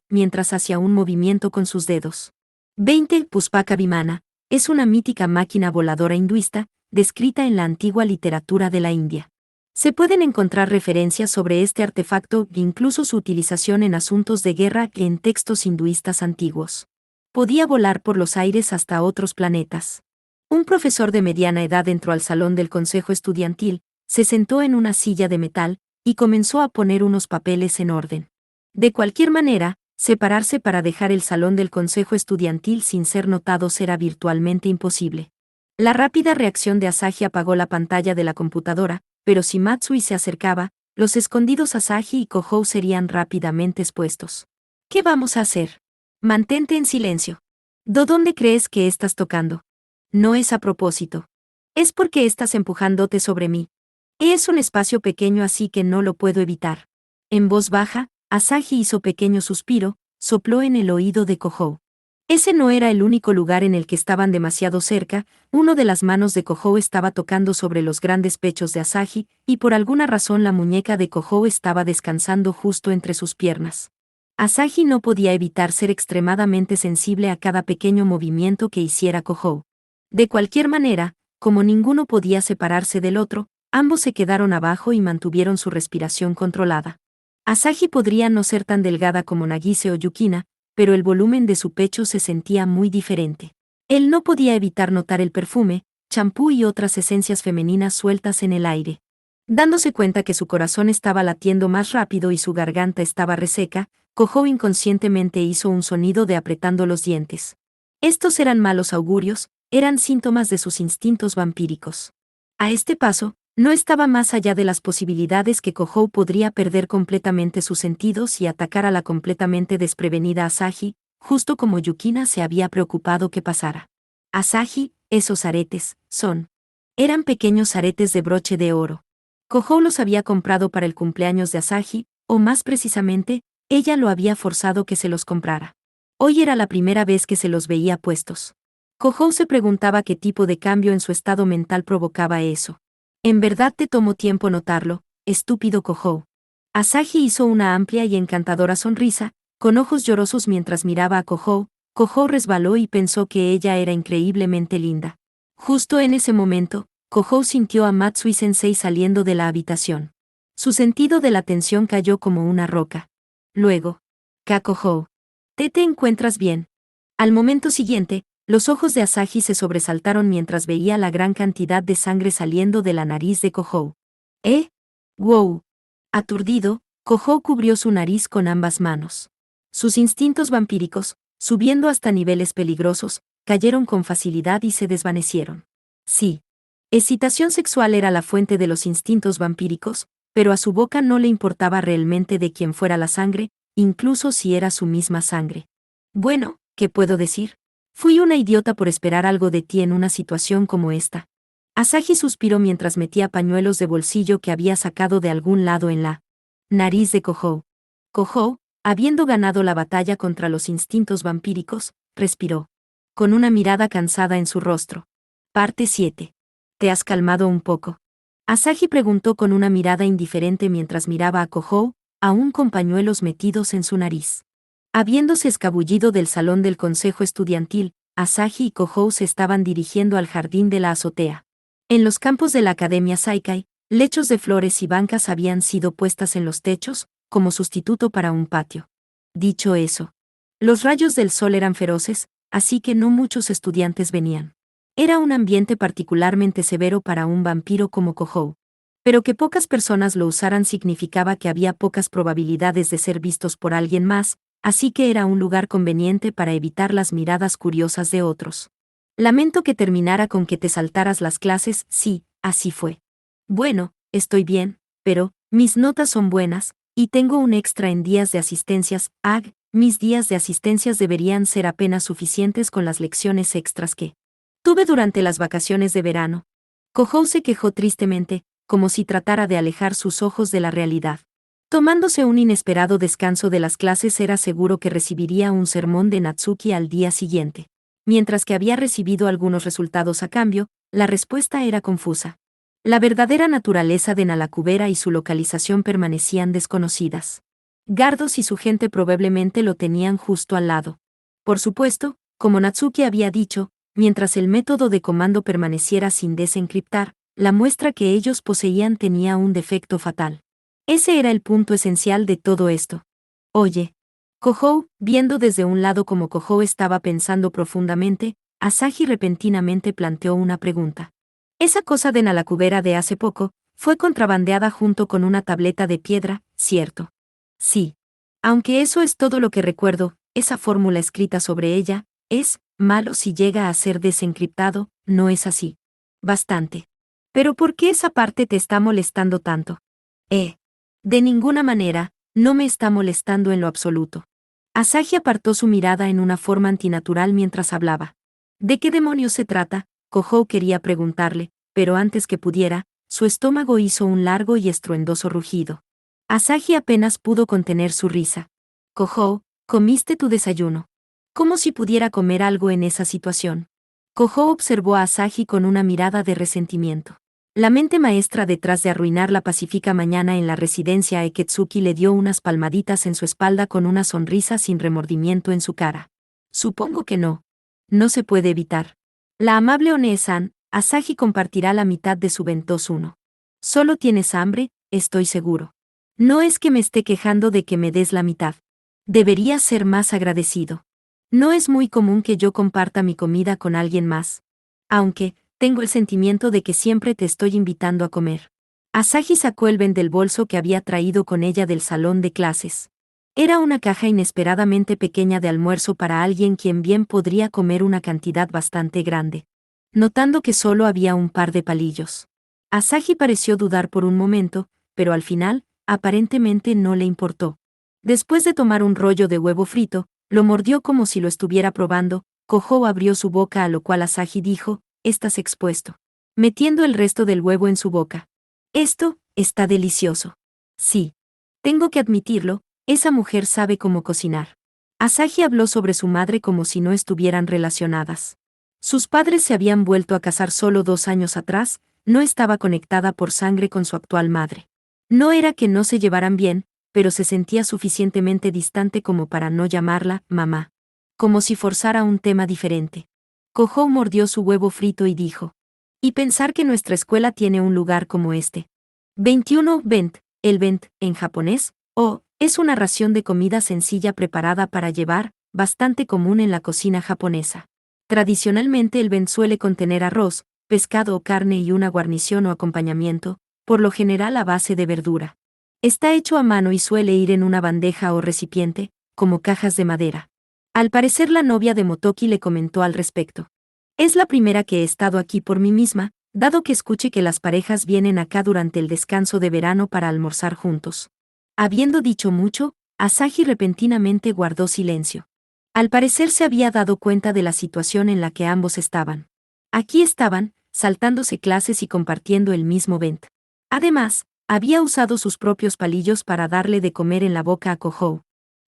mientras hacía un movimiento con sus dedos. 20. Puspaka Vimana es una mítica máquina voladora hinduista, descrita en la antigua literatura de la India. Se pueden encontrar referencias sobre este artefacto e incluso su utilización en asuntos de guerra en textos hinduistas antiguos. podía volar por los aires hasta otros planetas. Un profesor de mediana edad entró al salón del consejo estudiantil, se sentó en una silla de metal y comenzó a poner unos papeles en orden. De cualquier manera, separarse para dejar el salón del consejo estudiantil sin ser notados era virtualmente imposible. La rápida reacción de Asahi apagó la pantalla de la computadora, pero si Matsui se acercaba, los escondidos Asahi y Kohou serían rápidamente expuestos. ¿Qué vamos a hacer? Mantente en silencio. ¿Dónde crees que estás tocando? No es a propósito. Es porque estás empujándote sobre mí. Es un espacio pequeño así que no lo puedo evitar. En voz baja, Asahi hizo pequeño suspiro, sopló en el oído de Kohou. Ese no era el único lugar en el que estaban demasiado cerca, uno de las manos de Kohou estaba tocando sobre los grandes pechos de Asahi, y por alguna razón la muñeca de Kohou estaba descansando justo entre sus piernas. Asahi no podía evitar ser extremadamente sensible a cada pequeño movimiento que hiciera Kohou. De cualquier manera, como ninguno podía separarse del otro, ambos se quedaron abajo y mantuvieron su respiración controlada. Asahi podría no ser tan delgada como Nagise o Yukina, pero el volumen de su pecho se sentía muy diferente. Él no podía evitar notar el perfume, champú y otras esencias femeninas sueltas en el aire. Dándose cuenta que su corazón estaba latiendo más rápido y su garganta estaba reseca, Kohou inconscientemente hizo un sonido de apretando los dientes. Estos eran malos augurios, eran síntomas de sus instintos vampíricos. A este paso, no estaba más allá de las posibilidades que Kohou podría perder completamente sus sentidos y atacar a la completamente desprevenida Asahi, justo como Yukina se había preocupado que pasara. Asahi, esos aretes, eran pequeños aretes de broche de oro. Kohou los había comprado para el cumpleaños de Asahi, o más precisamente, ella lo había forzado que se los comprara. Hoy era la primera vez que se los veía puestos. Kohou se preguntaba qué tipo de cambio en su estado mental provocaba eso. En verdad te tomó tiempo notarlo, estúpido Kohou. Asahi hizo una amplia y encantadora sonrisa, con ojos llorosos mientras miraba a Kohou. Kohou resbaló y pensó que ella era increíblemente linda. Justo en ese momento, Kohou sintió a Matsui-sensei saliendo de la habitación. Su sentido de la tensión cayó como una roca. Luego, Kohou. ¿Te encuentras bien? Al momento siguiente, los ojos de Asahi se sobresaltaron mientras veía la gran cantidad de sangre saliendo de la nariz de Kohou. Wow. Aturdido, Kohou cubrió su nariz con ambas manos. Sus instintos vampíricos, subiendo hasta niveles peligrosos, cayeron con facilidad y se desvanecieron. Sí. Excitación sexual era la fuente de los instintos vampíricos, pero a su boca no le importaba realmente de quién fuera la sangre, incluso si era su misma sangre. Bueno, ¿qué puedo decir? Fui una idiota por esperar algo de ti en una situación como esta. Asahi suspiró mientras metía pañuelos de bolsillo que había sacado de algún lado en la nariz de Kohou. Kohou, habiendo ganado la batalla contra los instintos vampíricos, respiró. Con una mirada cansada en su rostro. Parte 7. ¿Te has calmado un poco? Asahi preguntó con una mirada indiferente mientras miraba a Kohou, aún con pañuelos metidos en su nariz. Habiéndose escabullido del salón del consejo estudiantil, Asahi y Kohou se estaban dirigiendo al jardín de la azotea. En los campos de la Academia Saikai, lechos de flores y bancas habían sido puestas en los techos, como sustituto para un patio. Dicho eso, los rayos del sol eran feroces, así que no muchos estudiantes venían. Era un ambiente particularmente severo para un vampiro como Kohou. Pero que pocas personas lo usaran significaba que había pocas probabilidades de ser vistos por alguien más, así que era un lugar conveniente para evitar las miradas curiosas de otros. Lamento que terminara con que te saltaras las clases, sí, así fue. Bueno, estoy bien, pero, mis notas son buenas, y tengo un extra en días de asistencias. Mis días de asistencias deberían ser apenas suficientes con las lecciones extras que tuve durante las vacaciones de verano. Kohou se quejó tristemente, como si tratara de alejar sus ojos de la realidad. Tomándose un inesperado descanso de las clases era seguro que recibiría un sermón de Natsuki al día siguiente. Mientras que había recibido algunos resultados a cambio, la respuesta era confusa. La verdadera naturaleza de Nalakubera y su localización permanecían desconocidas. Gardos y su gente probablemente lo tenían justo al lado. Por supuesto, como Natsuki había dicho, mientras el método de comando permaneciera sin desencriptar, la muestra que ellos poseían tenía un defecto fatal. Ese era el punto esencial de todo esto. Oye, Kohou, viendo desde un lado como Kohou estaba pensando profundamente, Asahi repentinamente planteó una pregunta. Esa cosa de Nalakubera de hace poco, fue contrabandeada junto con una tableta de piedra, ¿cierto? Sí. Aunque eso es todo lo que recuerdo, esa fórmula escrita sobre ella, es malo si llega a ser desencriptado, ¿no es así? Bastante. Pero ¿por qué esa parte te está molestando tanto? De ninguna manera, no me está molestando en lo absoluto. Asahi apartó su mirada en una forma antinatural mientras hablaba. ¿De qué demonios se trata? Kohou quería preguntarle, pero antes que pudiera, su estómago hizo un largo y estruendoso rugido. Asahi apenas pudo contener su risa. Kohou, ¿comiste tu desayuno? Como si pudiera comer algo en esa situación. Kohou observó a Asahi con una mirada de resentimiento. La mente maestra detrás de arruinar la pacífica mañana en la residencia Eketsuki le dio unas palmaditas en su espalda con una sonrisa sin remordimiento en su cara. Supongo que no. No se puede evitar. La amable One-san, Asahi compartirá la mitad de su Bentos 1. Solo tienes hambre, estoy seguro. No es que me esté quejando de que me des la mitad. Deberías ser más agradecido. No es muy común que yo comparta mi comida con alguien más. Aunque, tengo el sentimiento de que siempre te estoy invitando a comer. Asahi sacó el ben del bolso que había traído con ella del salón de clases. Era una caja inesperadamente pequeña de almuerzo para alguien quien bien podría comer una cantidad bastante grande. Notando que solo había un par de palillos. Asahi pareció dudar por un momento, pero al final, aparentemente no le importó. Después de tomar un rollo de huevo frito, lo mordió como si lo estuviera probando. Kohou abrió su boca, a lo cual Asahi dijo: «Estás expuesto», metiendo el resto del huevo en su boca. «Esto está delicioso». «Sí. Tengo que admitirlo, esa mujer sabe cómo cocinar». Asahi habló sobre su madre como si no estuvieran relacionadas. Sus padres se habían vuelto a casar solo 2 años atrás, no estaba conectada por sangre con su actual madre. No era que no se llevaran bien, pero se sentía suficientemente distante como para no llamarla mamá. Como si forzara un tema diferente. Kohou mordió su huevo frito y dijo: «Y pensar que nuestra escuela tiene un lugar como este». 21. Bent. El bent, en japonés, es una ración de comida sencilla preparada para llevar, bastante común en la cocina japonesa. Tradicionalmente el bent suele contener arroz, pescado o carne y una guarnición o acompañamiento, por lo general a base de verdura. Está hecho a mano y suele ir en una bandeja o recipiente, como cajas de madera. Al parecer la novia de Motoki le comentó al respecto. «Es la primera que he estado aquí por mí misma, dado que escuché que las parejas vienen acá durante el descanso de verano para almorzar juntos». Habiendo dicho mucho, Asahi repentinamente guardó silencio. Al parecer se había dado cuenta de la situación en la que ambos estaban. Aquí estaban, saltándose clases y compartiendo el mismo bent. Además, había usado sus propios palillos para darle de comer en la boca a Kohou.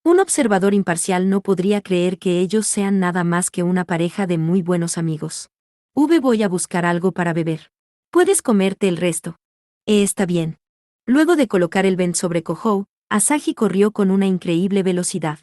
Un observador imparcial no podría creer que ellos sean nada más que una pareja de muy buenos amigos. Voy a buscar algo para beber. Puedes comerte el resto. Está bien. Luego de colocar el bent sobre Kohou, Asahi corrió con una increíble velocidad.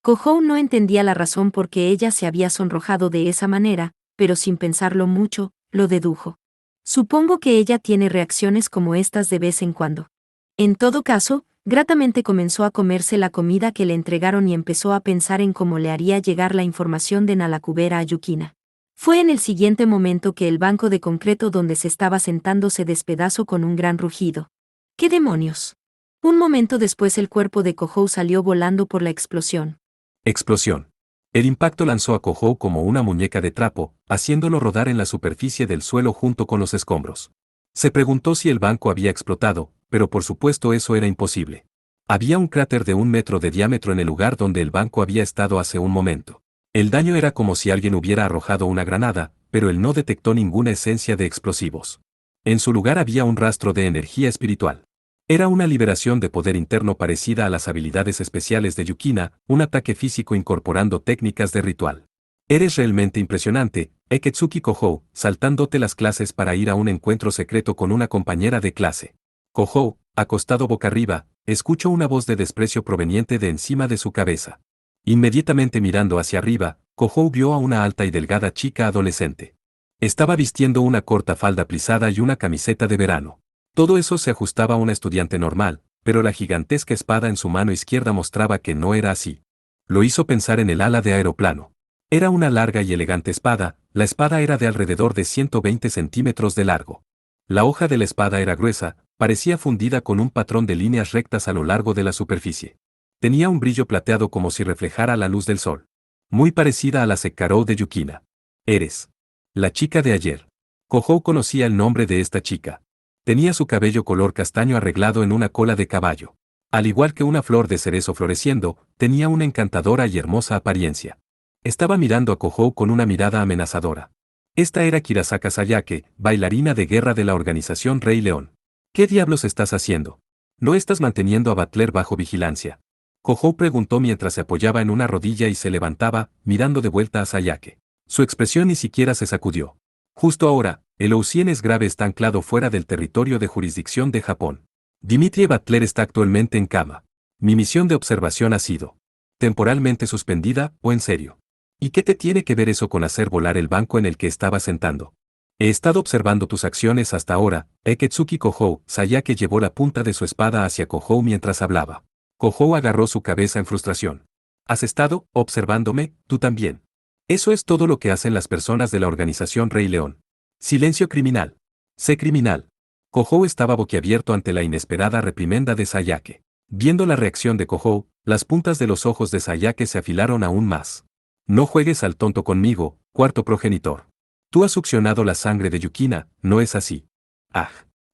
Kohou no entendía la razón por qué ella se había sonrojado de esa manera, pero sin pensarlo mucho, lo dedujo. Supongo que ella tiene reacciones como estas de vez en cuando. En todo caso, gratamente comenzó a comerse la comida que le entregaron y empezó a pensar en cómo le haría llegar la información de Nalakubera a Yukina. Fue en el siguiente momento que el banco de concreto donde se estaba sentando se despedazó con un gran rugido. ¿Qué demonios? Un momento después el cuerpo de Kohou salió volando por la explosión. Explosión. El impacto lanzó a Kohou como una muñeca de trapo, haciéndolo rodar en la superficie del suelo junto con los escombros. Se preguntó si el banco había explotado, pero por supuesto eso era imposible. Había un cráter de 1 metro de diámetro en el lugar donde el banco había estado hace un momento. El daño era como si alguien hubiera arrojado una granada, pero él no detectó ninguna esencia de explosivos. En su lugar había un rastro de energía espiritual. Era una liberación de poder interno parecida a las habilidades especiales de Yukina, un ataque físico incorporando técnicas de ritual. Eres realmente impresionante, Eketsuki Kohou, saltándote las clases para ir a un encuentro secreto con una compañera de clase. Kohou, acostado boca arriba, escuchó una voz de desprecio proveniente de encima de su cabeza. Inmediatamente mirando hacia arriba, Kohou vio a una alta y delgada chica adolescente. Estaba vistiendo una corta falda plisada y una camiseta de verano. Todo eso se ajustaba a una estudiante normal, pero la gigantesca espada en su mano izquierda mostraba que no era así. Lo hizo pensar en el ala de aeroplano. Era una larga y elegante espada, la espada era de alrededor de 120 centímetros de largo. La hoja de la espada era gruesa, parecía fundida con un patrón de líneas rectas a lo largo de la superficie. Tenía un brillo plateado como si reflejara la luz del sol. Muy parecida a la Sekirō de Yukina. Eres la chica de ayer. Kohou conocía el nombre de esta chica. Tenía su cabello color castaño arreglado en una cola de caballo. Al igual que una flor de cerezo floreciendo, tenía una encantadora y hermosa apariencia. Estaba mirando a Kohou con una mirada amenazadora. Esta era Kirasaka Sayake, bailarina de guerra de la organización Rey León. ¿Qué diablos estás haciendo? ¿No estás manteniendo a Butler bajo vigilancia? Kohou preguntó mientras se apoyaba en una rodilla y se levantaba, mirando de vuelta a Sayake. Su expresión ni siquiera se sacudió. Justo ahora, el Ousien es grave está anclado fuera del territorio de jurisdicción de Japón. Dimitri Butler está actualmente en cama. Mi misión de observación ha sido temporalmente suspendida, o en serio. ¿Y qué te tiene que ver eso con hacer volar el banco en el que estabas sentando? He estado observando tus acciones hasta ahora, Eketsuki Kohou. Sayake llevó la punta de su espada hacia Kohou mientras hablaba. Kohou agarró su cabeza en frustración. ¿Has estado observándome, tú también? Eso es todo lo que hacen las personas de la organización Rey León. Silencio criminal. Sé criminal. Kohou estaba boquiabierto ante la inesperada reprimenda de Sayake. Viendo la reacción de Kohou, las puntas de los ojos de Sayake se afilaron aún más. No juegues al tonto conmigo, cuarto progenitor. Tú has succionado la sangre de Yukina, ¿no es así? Ah.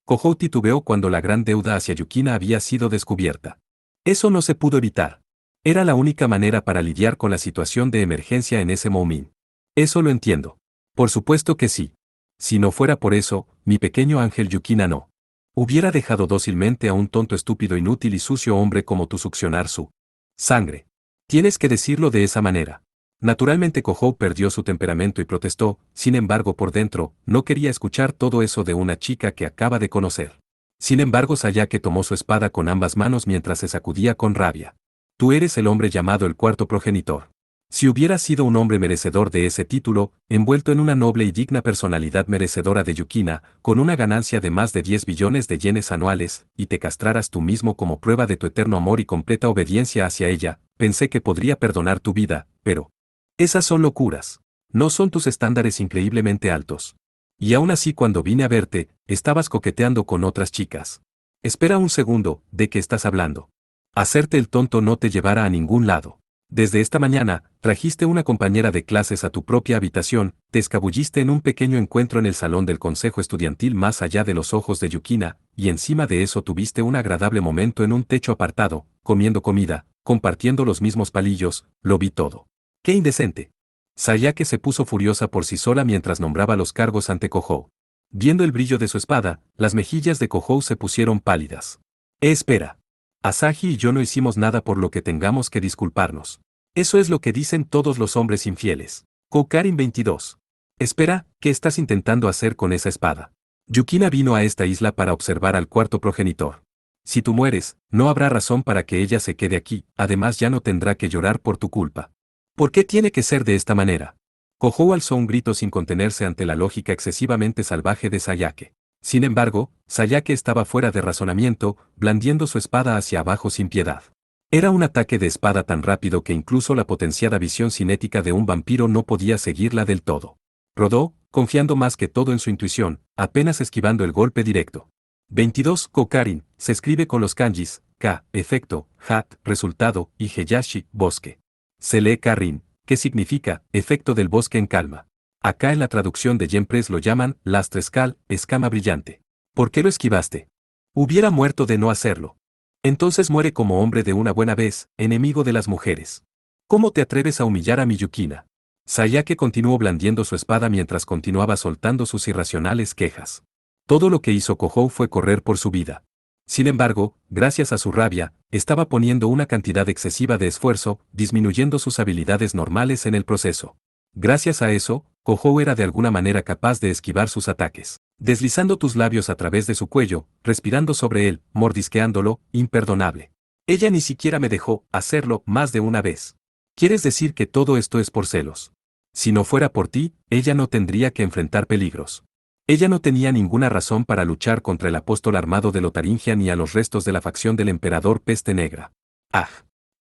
Kohou titubeó cuando la gran deuda hacia Yukina había sido descubierta. Eso no se pudo evitar. Era la única manera para lidiar con la situación de emergencia en ese momento. Eso lo entiendo. Por supuesto que sí. Si no fuera por eso, mi pequeño ángel Yukina no hubiera dejado dócilmente a un tonto estúpido inútil y sucio hombre como tú succionar su sangre. Tienes que decirlo de esa manera. Naturalmente Kohou perdió su temperamento y protestó, sin embargo por dentro, no quería escuchar todo eso de una chica que acaba de conocer. Sin embargo Sayake tomó su espada con ambas manos mientras se sacudía con rabia. Tú eres el hombre llamado el cuarto progenitor. Si hubieras sido un hombre merecedor de ese título, envuelto en una noble y digna personalidad merecedora de Yukina, con una ganancia de más de 10 billones de yenes anuales, y te castraras tú mismo como prueba de tu eterno amor y completa obediencia hacia ella, pensé que podría perdonar tu vida, pero esas son locuras. No son tus estándares increíblemente altos. Y aún así cuando vine a verte, estabas coqueteando con otras chicas. Espera un segundo, ¿de qué estás hablando? Hacerte el tonto no te llevará a ningún lado. Desde esta mañana, trajiste una compañera de clases a tu propia habitación, te escabulliste en un pequeño encuentro en el salón del consejo estudiantil más allá de los ojos de Yukina, y encima de eso tuviste un agradable momento en un techo apartado, comiendo comida, compartiendo los mismos palillos, lo vi todo. ¡Qué indecente! Sayake se puso furiosa por sí sola mientras nombraba los cargos ante Kohou. Viendo el brillo de su espada, las mejillas de Kohou se pusieron pálidas. Espera. Asahi y yo no hicimos nada por lo que tengamos que disculparnos. Eso es lo que dicen todos los hombres infieles. Koukarin 22. Espera, ¿qué estás intentando hacer con esa espada? Yukina vino a esta isla para observar al cuarto progenitor. Si tú mueres, no habrá razón para que ella se quede aquí, además ya no tendrá que llorar por tu culpa. ¿Por qué tiene que ser de esta manera? Kohou alzó un grito sin contenerse ante la lógica excesivamente salvaje de Sayake. Sin embargo, Sayake estaba fuera de razonamiento, blandiendo su espada hacia abajo sin piedad. Era un ataque de espada tan rápido que incluso la potenciada visión cinética de un vampiro no podía seguirla del todo. Rodó, confiando más que todo en su intuición, apenas esquivando el golpe directo. 22. Koukarin, se escribe con los kanjis, K, efecto, Hat, resultado, y Heyashi, bosque. Se lee Karin, que significa, efecto del bosque en calma. Acá en la traducción de Yempres lo llaman, lastrescal, escama brillante. ¿Por qué lo esquivaste? Hubiera muerto de no hacerlo. Entonces muere como hombre de una buena vez, enemigo de las mujeres. ¿Cómo te atreves a humillar a mi Yukina? Sayake continuó blandiendo su espada mientras continuaba soltando sus irracionales quejas. Todo lo que hizo Kohou fue correr por su vida. Sin embargo, gracias a su rabia, estaba poniendo una cantidad excesiva de esfuerzo, disminuyendo sus habilidades normales en el proceso. Gracias a eso, Kohou era de alguna manera capaz de esquivar sus ataques. Deslizando tus labios a través de su cuello, respirando sobre él, mordisqueándolo, imperdonable. Ella ni siquiera me dejó hacerlo más de una vez. ¿Quieres decir que todo esto es por celos? Si no fuera por ti, ella no tendría que enfrentar peligros. Ella no tenía ninguna razón para luchar contra el apóstol armado de Lotaringia ni a los restos de la facción del emperador Peste Negra. Ah.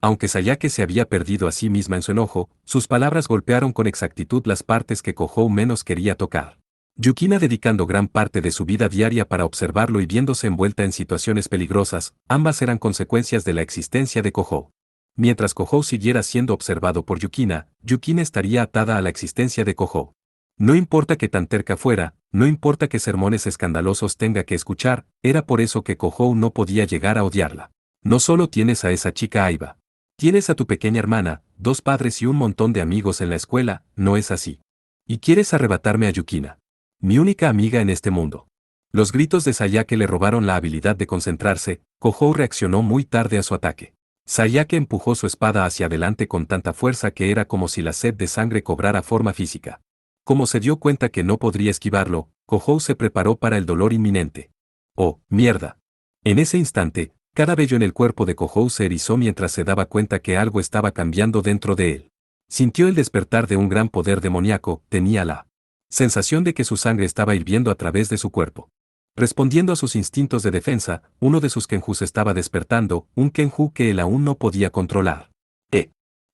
Aunque Sayake se había perdido a sí misma en su enojo, sus palabras golpearon con exactitud las partes que Kohou menos quería tocar. Yukina dedicando gran parte de su vida diaria para observarlo y viéndose envuelta en situaciones peligrosas, ambas eran consecuencias de la existencia de Kohou. Mientras Kohou siguiera siendo observado por Yukina, Yukina estaría atada a la existencia de Kohou. No importa que tan terca fuera, no importa que sermones escandalosos tenga que escuchar, era por eso que Kohou no podía llegar a odiarla. No solo tienes a esa chica Aiba. Tienes a tu pequeña hermana, 2 padres y un montón de amigos en la escuela, ¿no es así? Y quieres arrebatarme a Yukina. Mi única amiga en este mundo. Los gritos de Sayake le robaron la habilidad de concentrarse. Kohou reaccionó muy tarde a su ataque. Sayake empujó su espada hacia adelante con tanta fuerza que era como si la sed de sangre cobrara forma física. Como se dio cuenta que no podría esquivarlo, Kohou se preparó para el dolor inminente. ¡Oh, mierda! En ese instante, cada vello en el cuerpo de Kohou se erizó mientras se daba cuenta que algo estaba cambiando dentro de él. Sintió el despertar de un gran poder demoníaco, tenía la sensación de que su sangre estaba hirviendo a través de su cuerpo. Respondiendo a sus instintos de defensa, uno de sus Kenjus estaba despertando, un Kenju que él aún no podía controlar.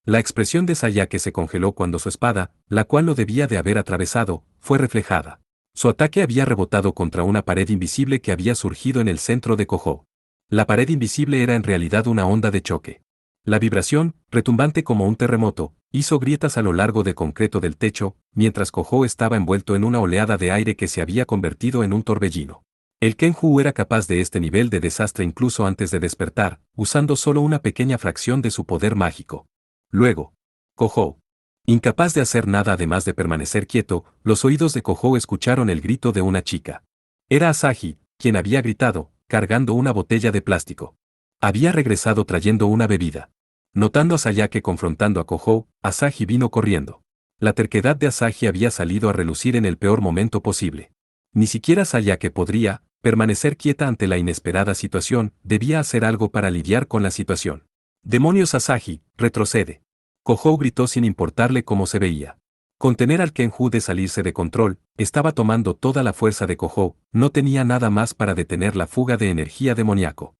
La expresión de Sayake se congeló cuando su espada, la cual lo debía de haber atravesado, fue reflejada. Su ataque había rebotado contra una pared invisible que había surgido en el centro de Kohou. La pared invisible era en realidad una onda de choque. La vibración, retumbante como un terremoto, hizo grietas a lo largo del concreto del techo, mientras Kohou estaba envuelto en una oleada de aire que se había convertido en un torbellino. El Kenju era capaz de este nivel de desastre incluso antes de despertar, usando solo una pequeña fracción de su poder mágico. Luego, Kohou. Incapaz de hacer nada además de permanecer quieto, los oídos de Kohou escucharon el grito de una chica. Era Asahi, quien había gritado, cargando una botella de plástico. Había regresado trayendo una bebida. Notando a Sayake confrontando a Kohou, Asahi vino corriendo. La terquedad de Asahi había salido a relucir en el peor momento posible. Ni siquiera Sayake podría permanecer quieta ante la inesperada situación, debía hacer algo para lidiar con la situación. ¡Demonios Asahi, retrocede! Kohou gritó sin importarle cómo se veía. Contener al Kenju de salirse de control, estaba tomando toda la fuerza de Kohou, no tenía nada más para detener la fuga de energía demoníaco.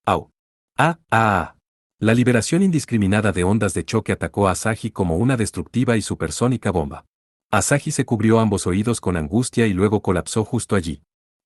¡Au! ¡Ah! La liberación indiscriminada de ondas de choque atacó a Asahi como una destructiva y supersónica bomba. Asahi se cubrió ambos oídos con angustia y luego colapsó justo allí.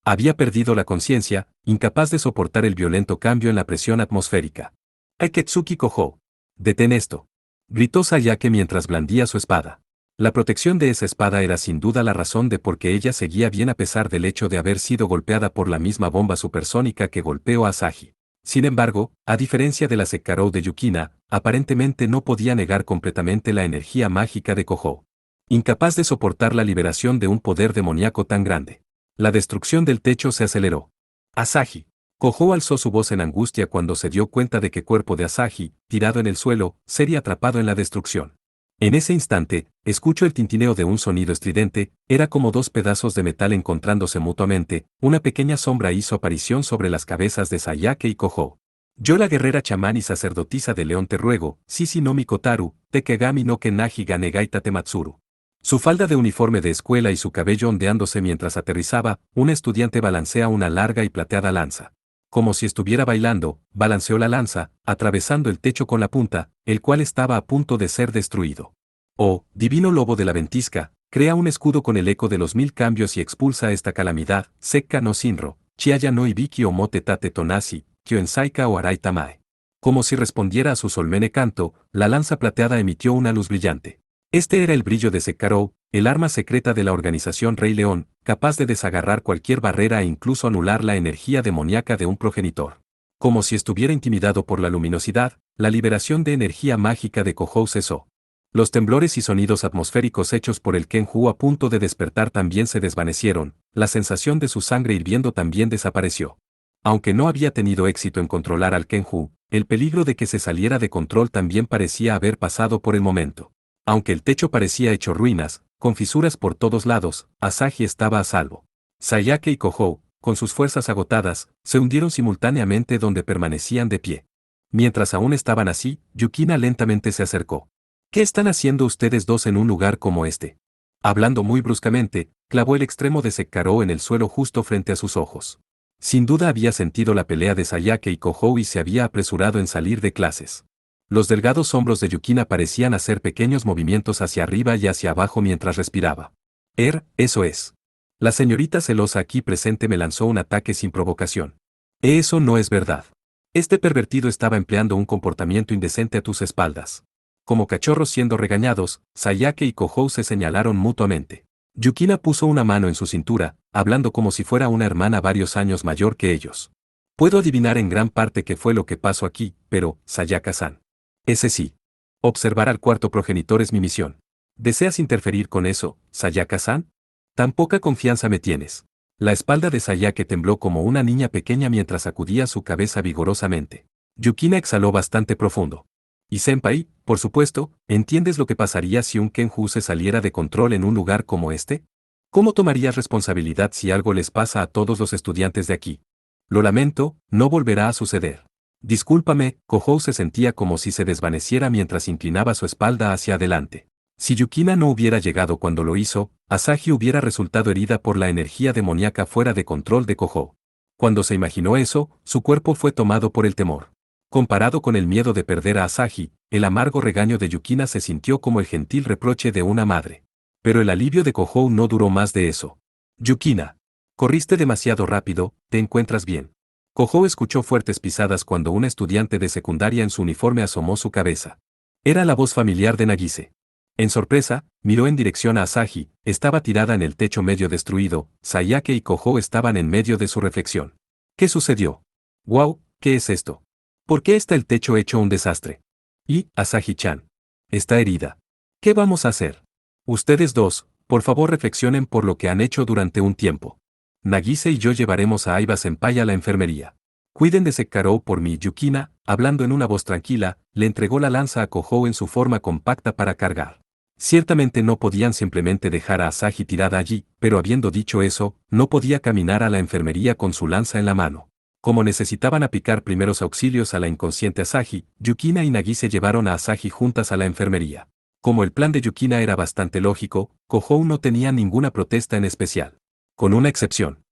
Había perdido la conciencia, incapaz de soportar el violento cambio en la presión atmosférica. ¡Aketsuki Kohou! ¡Detén esto! Gritó Sayake mientras blandía su espada. La protección de esa espada era sin duda la razón de por qué ella seguía bien a pesar del hecho de haber sido golpeada por la misma bomba supersónica que golpeó a Asahi. Sin embargo, a diferencia de la Sekirou de Yukina, aparentemente no podía negar completamente la energía mágica de Kohou. Incapaz de soportar la liberación de un poder demoníaco tan grande. La destrucción del techo se aceleró. Asahi. Kohou alzó su voz en angustia cuando se dio cuenta de que el cuerpo de Asahi, tirado en el suelo, sería atrapado en la destrucción. En ese instante, escuchó el tintineo de un sonido estridente, era como 2 pedazos de metal encontrándose mutuamente, una pequeña sombra hizo aparición sobre las cabezas de Sayake y Kohou. Yo la guerrera chamán y sacerdotisa de León te ruego, Shishi no Mikotaru, Tekegami no Kenaji ga negaita Tematsuru. Su falda de uniforme de escuela y su cabello ondeándose mientras aterrizaba, un estudiante balancea una larga y plateada lanza. Como si estuviera bailando, balanceó la lanza, atravesando el techo con la punta, el cual estaba a punto de ser destruido. Oh, divino lobo de la ventisca, crea un escudo con el eco de los 1000 cambios y expulsa esta calamidad, Sekka no Shinro, Chiaya no Ibiki o Mote Tate Tonasi, Kyoensaika o Arai Tamae. Como si respondiera a su solmene canto, la lanza plateada emitió una luz brillante. Este era el brillo de Sekirou, el arma secreta de la organización Rey León, capaz de desagarrar cualquier barrera e incluso anular la energía demoníaca de un progenitor. Como si estuviera intimidado por la luminosidad, la liberación de energía mágica de Kohou cesó. Los temblores y sonidos atmosféricos hechos por el Kenju a punto de despertar también se desvanecieron, la sensación de su sangre hirviendo también desapareció. Aunque no había tenido éxito en controlar al Kenju, el peligro de que se saliera de control también parecía haber pasado por el momento. Aunque el techo parecía hecho ruinas, con fisuras por todos lados, Asahi estaba a salvo. Sayake y Kohou, con sus fuerzas agotadas, se hundieron simultáneamente donde permanecían de pie. Mientras aún estaban así, Yukina lentamente se acercó. ¿Qué están haciendo ustedes dos en un lugar como este? Hablando muy bruscamente, clavó el extremo de Sekirou en el suelo justo frente a sus ojos. Sin duda había sentido la pelea de Sayake y Kohou y se había apresurado en salir de clases. Los delgados hombros de Yukina parecían hacer pequeños movimientos hacia arriba y hacia abajo mientras respiraba. Eso es. La señorita celosa aquí presente me lanzó un ataque sin provocación. Eso no es verdad. Este pervertido estaba empleando un comportamiento indecente a tus espaldas. Como cachorros siendo regañados, Sayake y Kohou se señalaron mutuamente. Yukina puso una mano en su cintura, hablando como si fuera una hermana varios años mayor que ellos. Puedo adivinar en gran parte qué fue lo que pasó aquí, pero, Sayaka-san. Ese sí. Observar al cuarto progenitor es mi misión. ¿Deseas interferir con eso, Sayaka-san? Tan poca confianza me tienes. La espalda de Sayake tembló como una niña pequeña mientras sacudía su cabeza vigorosamente. Yukina exhaló bastante profundo. Y senpai, por supuesto, ¿entiendes lo que pasaría si un Kenju se saliera de control en un lugar como este? ¿Cómo tomarías responsabilidad si algo les pasa a todos los estudiantes de aquí? Lo lamento, no volverá a suceder. Discúlpame, Kohou se sentía como si se desvaneciera mientras inclinaba su espalda hacia adelante. Si Yukina no hubiera llegado cuando lo hizo, Asahi hubiera resultado herida por la energía demoníaca fuera de control de Kohou. Cuando se imaginó eso, su cuerpo fue tomado por el temor. Comparado con el miedo de perder a Asahi, el amargo regaño de Yukina se sintió como el gentil reproche de una madre. Pero el alivio de Kohou no duró más de eso. Yukina. Corriste demasiado rápido, ¿te encuentras bien? Kohou escuchó fuertes pisadas cuando un estudiante de secundaria en su uniforme asomó su cabeza. Era la voz familiar de Nagise. En sorpresa, miró en dirección a Asahi, estaba tirada en el techo medio destruido, Sayake y Kohou estaban en medio de su reflexión. ¿Qué sucedió? ¡Wow! ¿Qué es esto? ¿Por qué está el techo hecho un desastre? Y, Asahi-chan. Está herida. ¿Qué vamos a hacer? Ustedes dos, por favor reflexionen por lo que han hecho durante un tiempo. Nagise y yo llevaremos a Aiba-senpai a la enfermería. Cuiden de Sekaro por mí. Yukina, hablando en una voz tranquila, le entregó la lanza a Kohou en su forma compacta para cargar. Ciertamente no podían simplemente dejar a Asahi tirada allí, pero habiendo dicho eso, no podía caminar a la enfermería con su lanza en la mano. Como necesitaban aplicar primeros auxilios a la inconsciente Asahi, Yukina y Nagise llevaron a Asahi juntas a la enfermería. Como el plan de Yukina era bastante lógico, Kohou no tenía ninguna protesta en especial. Con una excepción.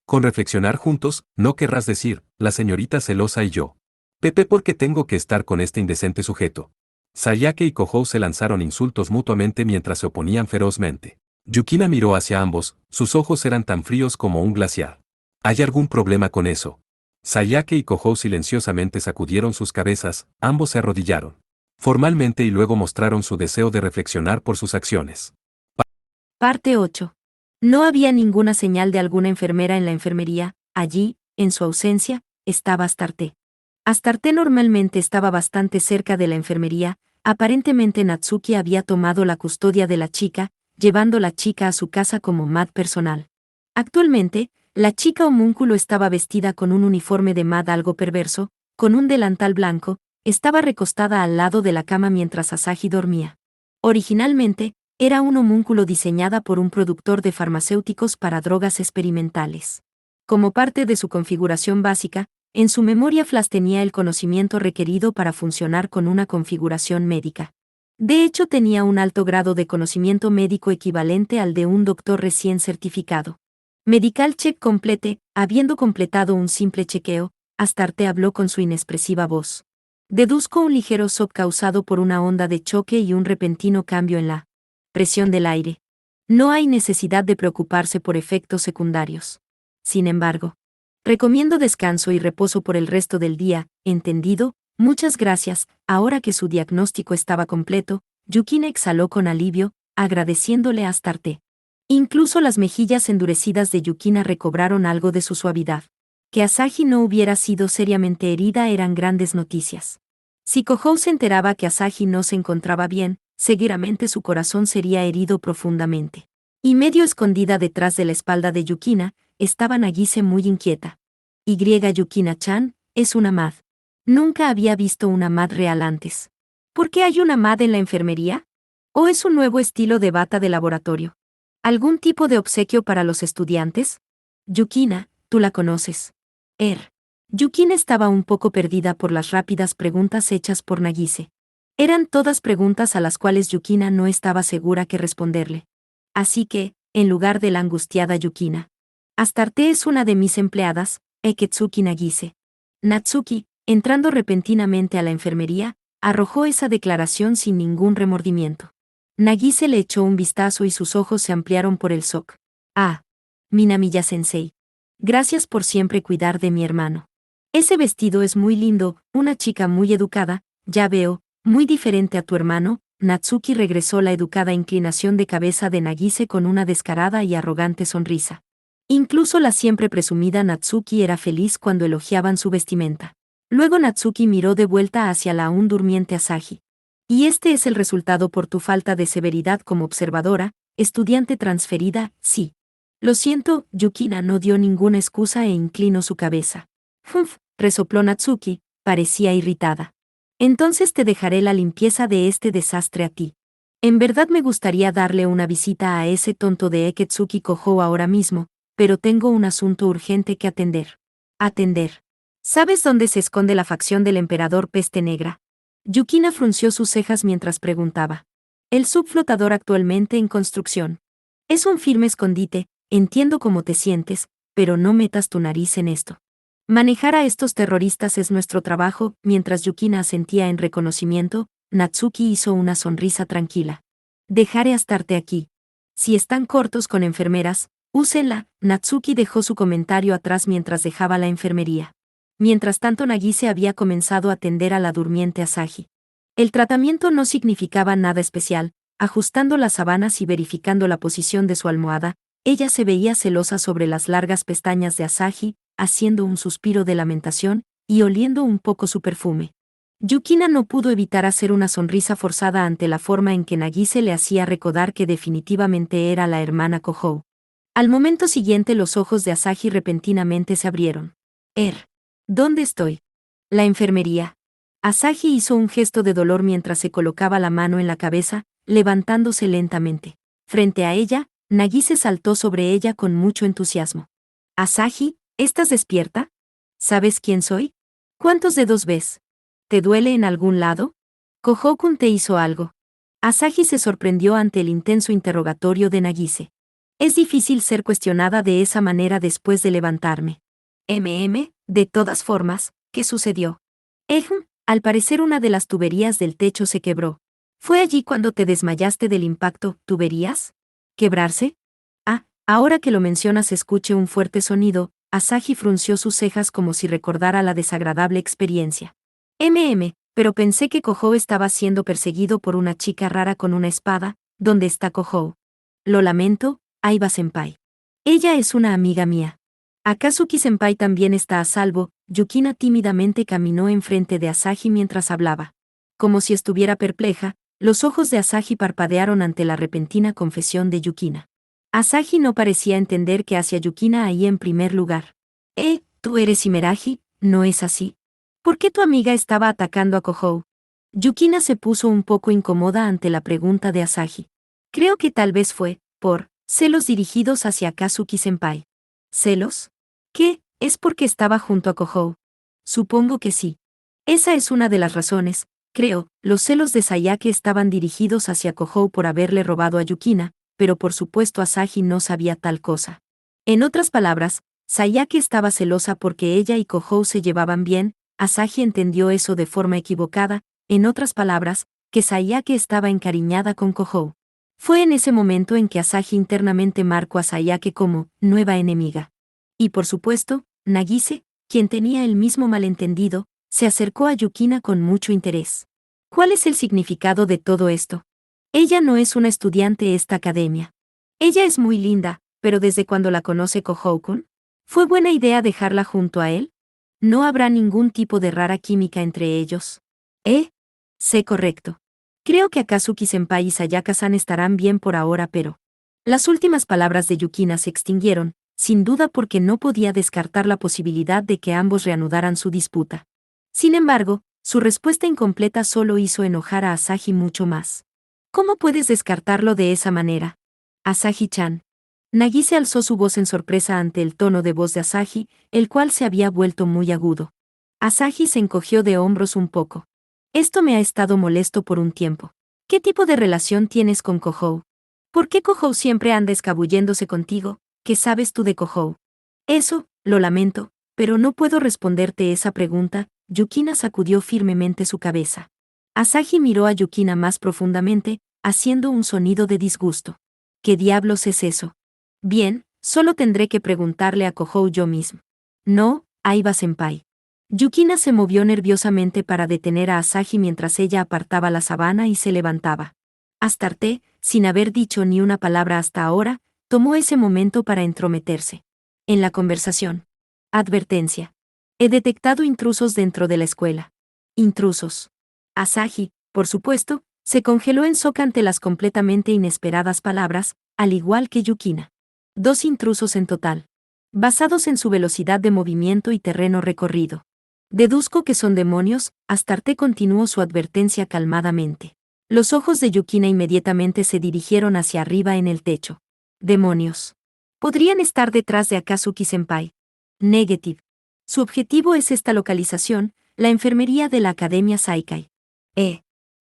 Con reflexionar juntos, no querrás decir, la señorita celosa y yo. Pepe, ¿por qué tengo que estar con este indecente sujeto? Sayake y Kohou se lanzaron insultos mutuamente mientras se oponían ferozmente. Yukina miró hacia ambos, sus ojos eran tan fríos como un glaciar. ¿Hay algún problema con eso? Sayake y Kohou silenciosamente sacudieron sus cabezas, ambos se arrodillaron. Formalmente y luego mostraron su deseo de reflexionar por sus acciones. Parte 8. No había ninguna señal de alguna enfermera en la enfermería. Allí, en su ausencia, estaba Astarte. Astarte normalmente estaba bastante cerca de la enfermería. Aparentemente Natsuki había tomado la custodia de la chica, llevando la chica a su casa como MAD personal. Actualmente, la chica homúnculo estaba vestida con un uniforme de MAD algo perverso, con un delantal blanco, estaba recostada al lado de la cama mientras Asahi dormía. Originalmente, era un homúnculo diseñada por un productor de farmacéuticos para drogas experimentales. Como parte de su configuración básica, en su memoria flash tenía el conocimiento requerido para funcionar con una configuración médica. De hecho, tenía un alto grado de conocimiento médico equivalente al de un doctor recién certificado. Medical check complete. Habiendo completado un simple chequeo, Astarte habló con su inexpresiva voz. Deduzco un ligero shock causado por una onda de choque y un repentino cambio en la presión del aire. No hay necesidad de preocuparse por efectos secundarios. Sin embargo, recomiendo descanso y reposo por el resto del día, ¿entendido? Muchas gracias. Ahora que su diagnóstico estaba completo, Yukina exhaló con alivio, agradeciéndole a Astarte. Incluso las mejillas endurecidas de Yukina recobraron algo de su suavidad. Que Asahi no hubiera sido seriamente herida eran grandes noticias. Si Kohou se enteraba que Asahi no se encontraba bien, seguramente su corazón sería herido profundamente. Y medio escondida detrás de la espalda de Yukina, estaba Nagise muy inquieta. Yukina-chan, es una MAD. Nunca había visto una MAD real antes. ¿Por qué hay una MAD en la enfermería? ¿O es un nuevo estilo de bata de laboratorio? ¿Algún tipo de obsequio para los estudiantes? Yukina, tú la conoces. Yukina estaba un poco perdida por las rápidas preguntas hechas por Nagise. Eran todas preguntas a las cuales Yukina no estaba segura qué responderle. Así que, en lugar de la angustiada Yukina, Astarte es una de mis empleadas, Eketsuki Nagise. Natsuki, entrando repentinamente a la enfermería, arrojó esa declaración sin ningún remordimiento. Nagise le echó un vistazo y sus ojos se ampliaron por el shock. Ah, Minamiya-sensei. Gracias por siempre cuidar de mi hermano. Ese vestido es muy lindo, una chica muy educada, ya veo, muy diferente a tu hermano. Natsuki regresó la educada inclinación de cabeza de Nagise con una descarada y arrogante sonrisa. Incluso la siempre presumida Natsuki era feliz cuando elogiaban su vestimenta. Luego Natsuki miró de vuelta hacia la aún durmiente Asahi. Y este es el resultado por tu falta de severidad como observadora, estudiante transferida, sí. Lo siento, Yukina no dio ninguna excusa e inclinó su cabeza. Resopló Natsuki, parecía irritada. Entonces te dejaré la limpieza de este desastre a ti. En verdad me gustaría darle una visita a ese tonto de Eketsuki Kohou ahora mismo, pero tengo un asunto urgente que atender. Atender. ¿Sabes dónde se esconde la facción del emperador Peste Negra? Yukina frunció sus cejas mientras preguntaba. El subflotador actualmente en construcción. Es un firme escondite, entiendo cómo te sientes, pero no metas tu nariz en esto. Manejar a estos terroristas es nuestro trabajo. Mientras Yukina asentía en reconocimiento, Natsuki hizo una sonrisa tranquila. Dejaré astarte aquí. Si están cortos con enfermeras, úsenla. Natsuki dejó su comentario atrás mientras dejaba la enfermería. Mientras tanto Nagise había comenzado a atender a la durmiente Asahi. El tratamiento no significaba nada especial, ajustando las sábanas y verificando la posición de su almohada, ella se veía celosa sobre las largas pestañas de Asahi, haciendo un suspiro de lamentación, y oliendo un poco su perfume. Yukina no pudo evitar hacer una sonrisa forzada ante la forma en que Nagise le hacía recordar que definitivamente era la hermana Kohou. Al momento siguiente los ojos de Asahi repentinamente se abrieron. ¿Dónde estoy? La enfermería. Asahi hizo un gesto de dolor mientras se colocaba la mano en la cabeza, levantándose lentamente. Frente a ella, Nagise saltó sobre ella con mucho entusiasmo. Asahi, ¿estás despierta? ¿Sabes quién soy? ¿Cuántos dedos ves? ¿Te duele en algún lado? ¿Kohou-kun te hizo algo? Asahi se sorprendió ante el intenso interrogatorio de Nagise. Es difícil ser cuestionada de esa manera después de levantarme. De todas formas, ¿qué sucedió? Al parecer una de las tuberías del techo se quebró. ¿Fue allí cuando te desmayaste del impacto? ¿Tuberías? ¿Quebrarse? Ahora que lo mencionas escuché un fuerte sonido. Asahi frunció sus cejas como si recordara la desagradable experiencia. Pero pensé que Kohou estaba siendo perseguido por una chica rara con una espada. ¿Dónde está Kohou? Lo lamento, Aiba-senpai. Ella es una amiga mía. Akatsuki-senpai también está a salvo. Yukina tímidamente caminó enfrente de Asahi mientras hablaba. Como si estuviera perpleja, los ojos de Asahi parpadearon ante la repentina confesión de Yukina. Asahi no parecía entender que hacia Yukina ahí en primer lugar. ¿Tú eres Himeraji? ¿No es así? ¿Por qué tu amiga estaba atacando a Kohou? Yukina se puso un poco incómoda ante la pregunta de Asahi. Creo que tal vez fue, por, celos dirigidos hacia Akatsuki-senpai. ¿Celos? ¿Qué? ¿Es porque estaba junto a Kohou? Supongo que sí. Esa es una de las razones, creo. Los celos de Sayake estaban dirigidos hacia Kohou por haberle robado a Yukina, pero por supuesto Asahi no sabía tal cosa. En otras palabras, Sayake estaba celosa porque ella y Kohou se llevaban bien. Asahi entendió eso de forma equivocada, en otras palabras, que Sayake estaba encariñada con Kohou. Fue en ese momento en que Asahi internamente marcó a Sayake como nueva enemiga. Y por supuesto, Nagise, quien tenía el mismo malentendido, se acercó a Yukina con mucho interés. ¿Cuál es el significado de todo esto? Ella no es una estudiante de esta academia. Ella es muy linda, pero ¿desde cuando la conoce Kohou-kun? ¿Fue buena idea dejarla junto a él? No habrá ningún tipo de rara química entre ellos. Sé correcto. Creo que Akatsuki-senpai y Sayaka-san estarán bien por ahora, pero... Las últimas palabras de Yukina se extinguieron, sin duda porque no podía descartar la posibilidad de que ambos reanudaran su disputa. Sin embargo, su respuesta incompleta solo hizo enojar a Asahi mucho más. ¿Cómo puedes descartarlo de esa manera? Asahi-chan. Nagise alzó su voz en sorpresa ante el tono de voz de Asahi, el cual se había vuelto muy agudo. Asahi se encogió de hombros un poco. Esto me ha estado molesto por un tiempo. ¿Qué tipo de relación tienes con Kohou? ¿Por qué Kohou siempre anda escabulléndose contigo? ¿Qué sabes tú de Kohou? Eso, lo lamento, pero no puedo responderte esa pregunta. Yukina sacudió firmemente su cabeza. Asahi miró a Yukina más profundamente, haciendo un sonido de disgusto. ¿Qué diablos es eso? Bien, solo tendré que preguntarle a Kohou yo mismo. No, Aiba-senpai. Yukina se movió nerviosamente para detener a Asahi mientras ella apartaba la sabana y se levantaba. Astarte, sin haber dicho ni una palabra hasta ahora, tomó ese momento para entrometerse en la conversación. Advertencia. He detectado intrusos dentro de la escuela. Intrusos. Asahi, por supuesto, se congeló en shock ante las completamente inesperadas palabras, al igual que Yukina. 2 intrusos en total. Basados en su velocidad de movimiento y terreno recorrido. Deduzco que son demonios. Astarte continuó su advertencia calmadamente. Los ojos de Yukina inmediatamente se dirigieron hacia arriba en el techo. Demonios. Podrían estar detrás de Akatsuki-senpai. Negative. Su objetivo es esta localización, la enfermería de la Academia Saikai.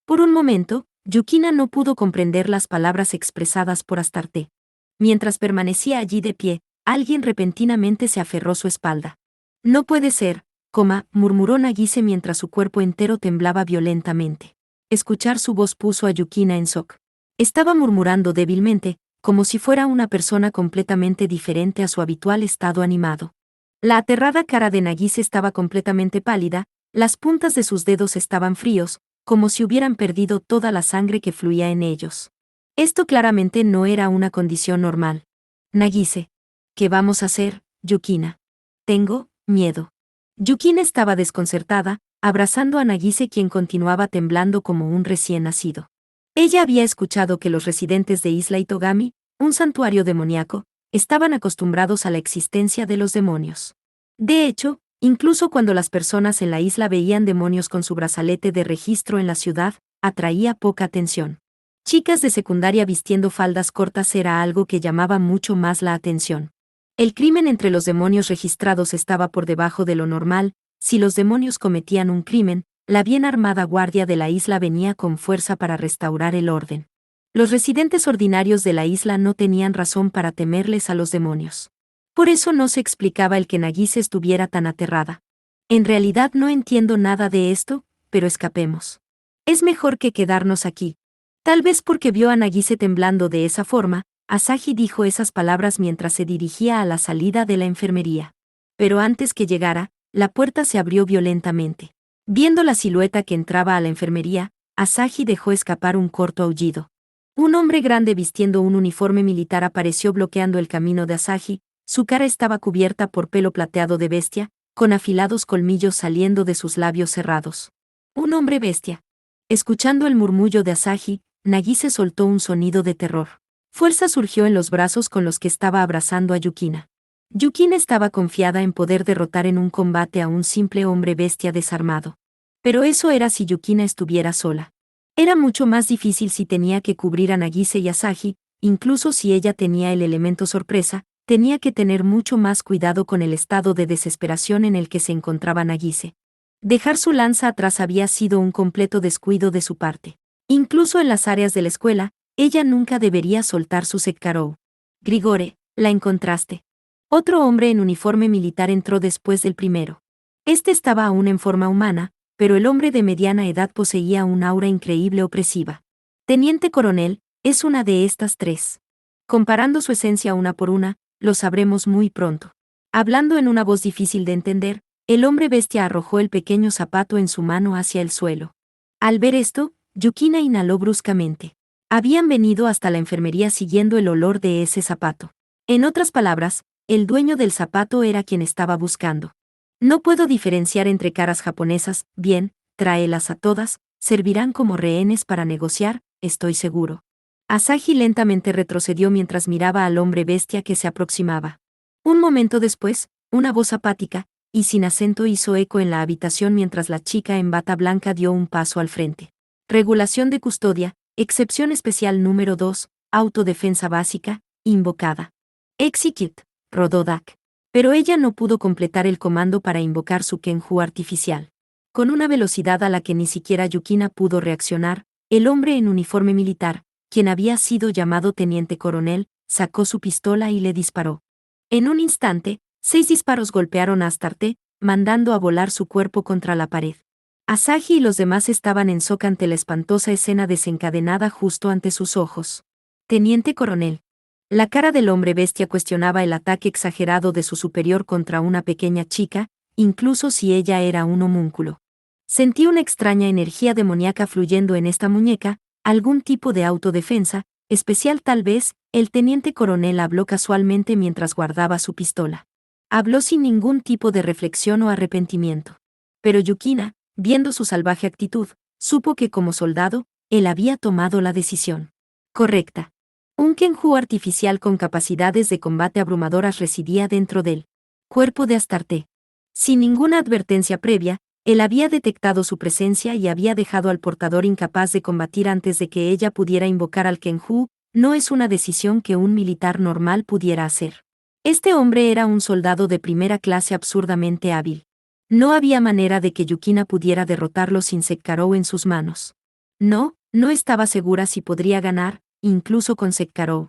Por un momento, Yukina no pudo comprender las palabras expresadas por Astarte. Mientras permanecía allí de pie, alguien repentinamente se aferró su espalda. No puede ser, murmuró Nagise mientras su cuerpo entero temblaba violentamente. Escuchar su voz puso a Yukina en shock. Estaba murmurando débilmente, como si fuera una persona completamente diferente a su habitual estado animado. La aterrada cara de Nagise estaba completamente pálida, las puntas de sus dedos estaban fríos, como si hubieran perdido toda la sangre que fluía en ellos. Esto claramente no era una condición normal. Nagise. ¿Qué vamos a hacer, Yukina? Tengo miedo. Yukina estaba desconcertada, abrazando a Nagise quien continuaba temblando como un recién nacido. Ella había escuchado que los residentes de Isla Itogami, un santuario demoníaco, estaban acostumbrados a la existencia de los demonios. De hecho, incluso cuando las personas en la isla veían demonios con su brazalete de registro en la ciudad, atraía poca atención. Chicas de secundaria vistiendo faldas cortas era algo que llamaba mucho más la atención. El crimen entre los demonios registrados estaba por debajo de lo normal. Si los demonios cometían un crimen, la bien armada guardia de la isla venía con fuerza para restaurar el orden. Los residentes ordinarios de la isla no tenían razón para temerles a los demonios. Por eso no se explicaba el que Nagise estuviera tan aterrada. En realidad no entiendo nada de esto, pero escapemos. Es mejor que quedarnos aquí. Tal vez porque vio a Nagise temblando de esa forma, Asahi dijo esas palabras mientras se dirigía a la salida de la enfermería. Pero antes que llegara, la puerta se abrió violentamente. Viendo la silueta que entraba a la enfermería, Asahi dejó escapar un corto aullido. Un hombre grande vistiendo un uniforme militar apareció bloqueando el camino de Asahi. Su cara estaba cubierta por pelo plateado de bestia, con afilados colmillos saliendo de sus labios cerrados. Un hombre bestia. Escuchando el murmullo de Asahi, Nagise soltó un sonido de terror. Fuerza surgió en los brazos con los que estaba abrazando a Yukina. Yukina estaba confiada en poder derrotar en un combate a un simple hombre bestia desarmado. Pero eso era si Yukina estuviera sola. Era mucho más difícil si tenía que cubrir a Nagise y Asahi, incluso si ella tenía el elemento sorpresa, tenía que tener mucho más cuidado con el estado de desesperación en el que se encontraba Nagise. Dejar su lanza atrás había sido un completo descuido de su parte. Incluso en las áreas de la escuela, ella nunca debería soltar su Sekkarou. Grigore, la encontraste. Otro hombre en uniforme militar entró después del primero. Este estaba aún en forma humana, pero el hombre de mediana edad poseía un aura increíble opresiva. Teniente coronel, es una de estas 3. Comparando su esencia una por una, lo sabremos muy pronto. Hablando en una voz difícil de entender, el hombre bestia arrojó el pequeño zapato en su mano hacia el suelo. Al ver esto, Yukina inhaló bruscamente. Habían venido hasta la enfermería siguiendo el olor de ese zapato. En otras palabras, el dueño del zapato era quien estaba buscando. No puedo diferenciar entre caras japonesas. Bien, tráelas a todas, servirán como rehenes para negociar, estoy seguro. Asahi lentamente retrocedió mientras miraba al hombre bestia que se aproximaba. Un momento después, una voz apática y sin acento hizo eco en la habitación mientras la chica en bata blanca dio un paso al frente. Regulación de custodia, excepción especial número 2, autodefensa básica, invocada. Execute, Rododak. Pero ella no pudo completar el comando para invocar su Kenju artificial. Con una velocidad a la que ni siquiera Yukina pudo reaccionar, el hombre en uniforme militar, quien había sido llamado teniente coronel, sacó su pistola y le disparó. En un instante, 6 disparos golpearon a Astarte, mandando a volar su cuerpo contra la pared. Asahi y los demás estaban en shock ante la espantosa escena desencadenada justo ante sus ojos. Teniente coronel. La cara del hombre bestia cuestionaba el ataque exagerado de su superior contra una pequeña chica, incluso si ella era un homúnculo. Sentí una extraña energía demoníaca fluyendo en esta muñeca, algún tipo de autodefensa, especial tal vez. El teniente coronel habló casualmente mientras guardaba su pistola. Habló sin ningún tipo de reflexión o arrepentimiento. Pero Yukina, viendo su salvaje actitud, supo que como soldado, él había tomado la decisión correcta. Un Kenju artificial con capacidades de combate abrumadoras residía dentro del cuerpo de Astarte. Sin ninguna advertencia previa, él había detectado su presencia y había dejado al portador incapaz de combatir antes de que ella pudiera invocar al Kenju. No es una decisión que un militar normal pudiera hacer. Este hombre era un soldado de primera clase absurdamente hábil. No había manera de que Yukina pudiera derrotarlo sin Sekkarou en sus manos. No estaba segura si podría ganar, incluso con Sekkarou.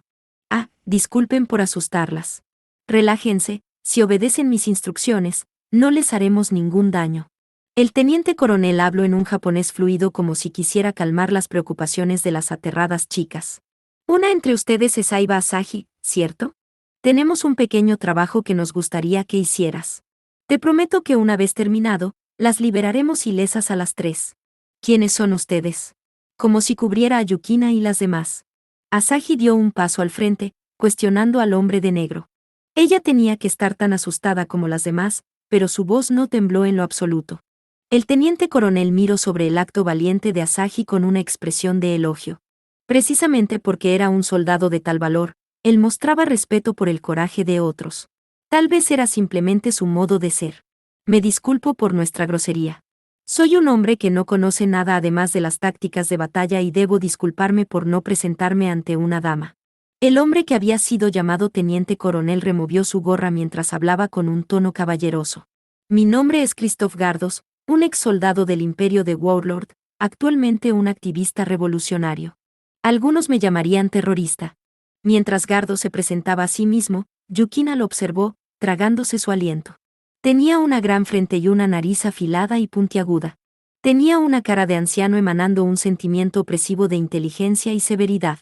Disculpen por asustarlas. Relájense, si obedecen mis instrucciones, no les haremos ningún daño. El teniente coronel habló en un japonés fluido como si quisiera calmar las preocupaciones de las aterradas chicas. Una entre ustedes es Aiba Asahi, ¿cierto? Tenemos un pequeño trabajo que nos gustaría que hicieras. Te prometo que una vez terminado, las liberaremos ilesas a las 3. ¿Quiénes son ustedes? Como si cubriera a Yukina y las demás. Asahi dio un paso al frente, cuestionando al hombre de negro. Ella tenía que estar tan asustada como las demás, pero su voz no tembló en lo absoluto. El teniente coronel miró sobre el acto valiente de Asahi con una expresión de elogio. Precisamente porque era un soldado de tal valor, él mostraba respeto por el coraje de otros. Tal vez era simplemente su modo de ser. Me disculpo por nuestra grosería. Soy un hombre que no conoce nada además de las tácticas de batalla y debo disculparme por no presentarme ante una dama. El hombre que había sido llamado teniente coronel removió su gorra mientras hablaba con un tono caballeroso. Mi nombre es Christoph Gardos, un ex soldado del imperio de Warlord, actualmente un activista revolucionario. Algunos me llamarían terrorista. Mientras Gardos se presentaba a sí mismo, Yukina lo observó, tragándose su aliento. Tenía una gran frente y una nariz afilada y puntiaguda. Tenía una cara de anciano emanando un sentimiento opresivo de inteligencia y severidad.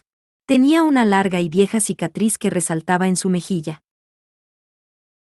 Tenía una larga y vieja cicatriz que resaltaba en su mejilla.